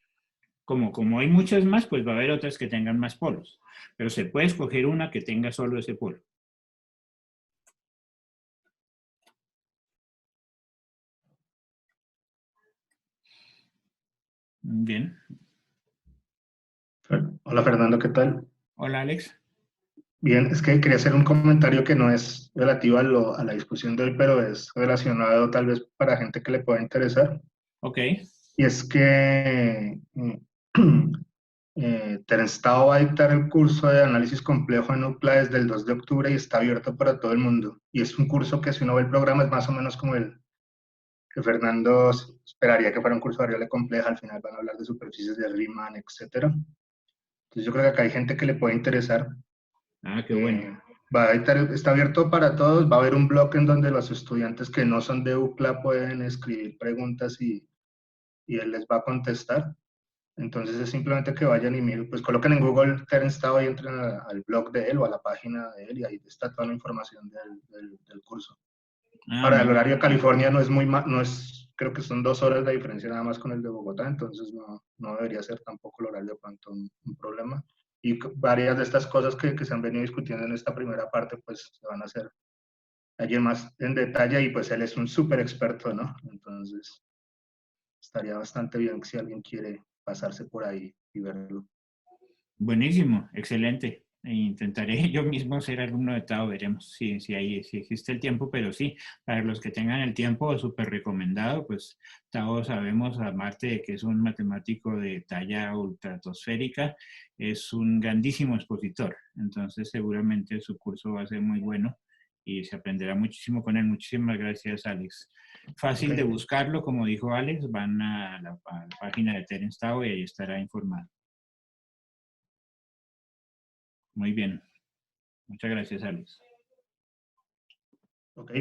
Como hay muchas más, pues va a haber otras que tengan más polos. Pero se puede escoger una que tenga solo ese polo. Bien. Hola Fernando, ¿qué tal? Hola, Alex. Bien, es que quería hacer un comentario que no es relativo a la discusión de hoy, pero es relacionado tal vez para gente que le pueda interesar. Ok. Y es que Terence Tao va a dictar el curso de análisis complejo de NUCLA desde el 2 de octubre y está abierto para todo el mundo. Y es un curso que si uno ve el programa es más o menos como el que Fernando esperaría que fuera un curso de variable compleja. Al final van a hablar de superficies de Riemann, etc. Entonces yo creo que acá hay gente que le puede interesar. Ah, qué bueno. Está abierto para todos, va a haber un blog en donde los estudiantes que no son de UCLA pueden escribir preguntas y él les va a contestar. Entonces es simplemente que vayan y miren, pues coloquen en Google Terence Tao y entren al blog de él o a la página de él y ahí está toda la información del curso. Ah, Ahora, muy el bien. horario de California no es no es, creo que son 2 horas de diferencia nada más con el de Bogotá, entonces no debería ser tampoco el horario de pronto un problema. Y varias de estas cosas que se han venido discutiendo en esta primera parte, pues se van a hacer alguien más en detalle y pues él es un súper experto, ¿no? Entonces estaría bastante bien si alguien quiere pasarse por ahí y verlo. Buenísimo, excelente. Intentaré yo mismo ser alumno de Tao, veremos si existe el tiempo, pero sí, para los que tengan el tiempo, súper recomendado, pues Tao sabemos, aparte de que es un matemático de talla ultratosférica, es un grandísimo expositor, entonces seguramente su curso va a ser muy bueno y se aprenderá muchísimo con él. Muchísimas gracias, Alex. Fácil de buscarlo, como dijo Alex, van a la página de Terence Tao y ahí estará informado. Muy bien. Muchas gracias, Alex. Ok.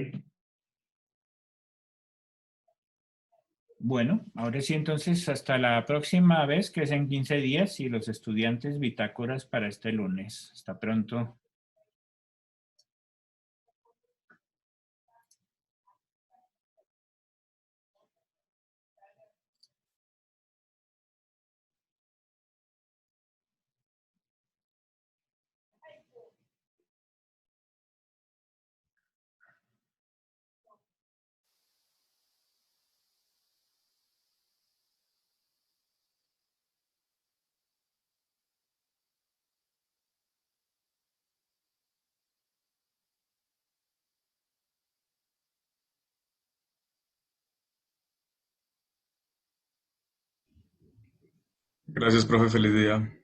Bueno, ahora sí, entonces, hasta la próxima vez, que es en 15 días, y los estudiantes bitácoras para este lunes. Hasta pronto. Gracias, profe. Feliz día.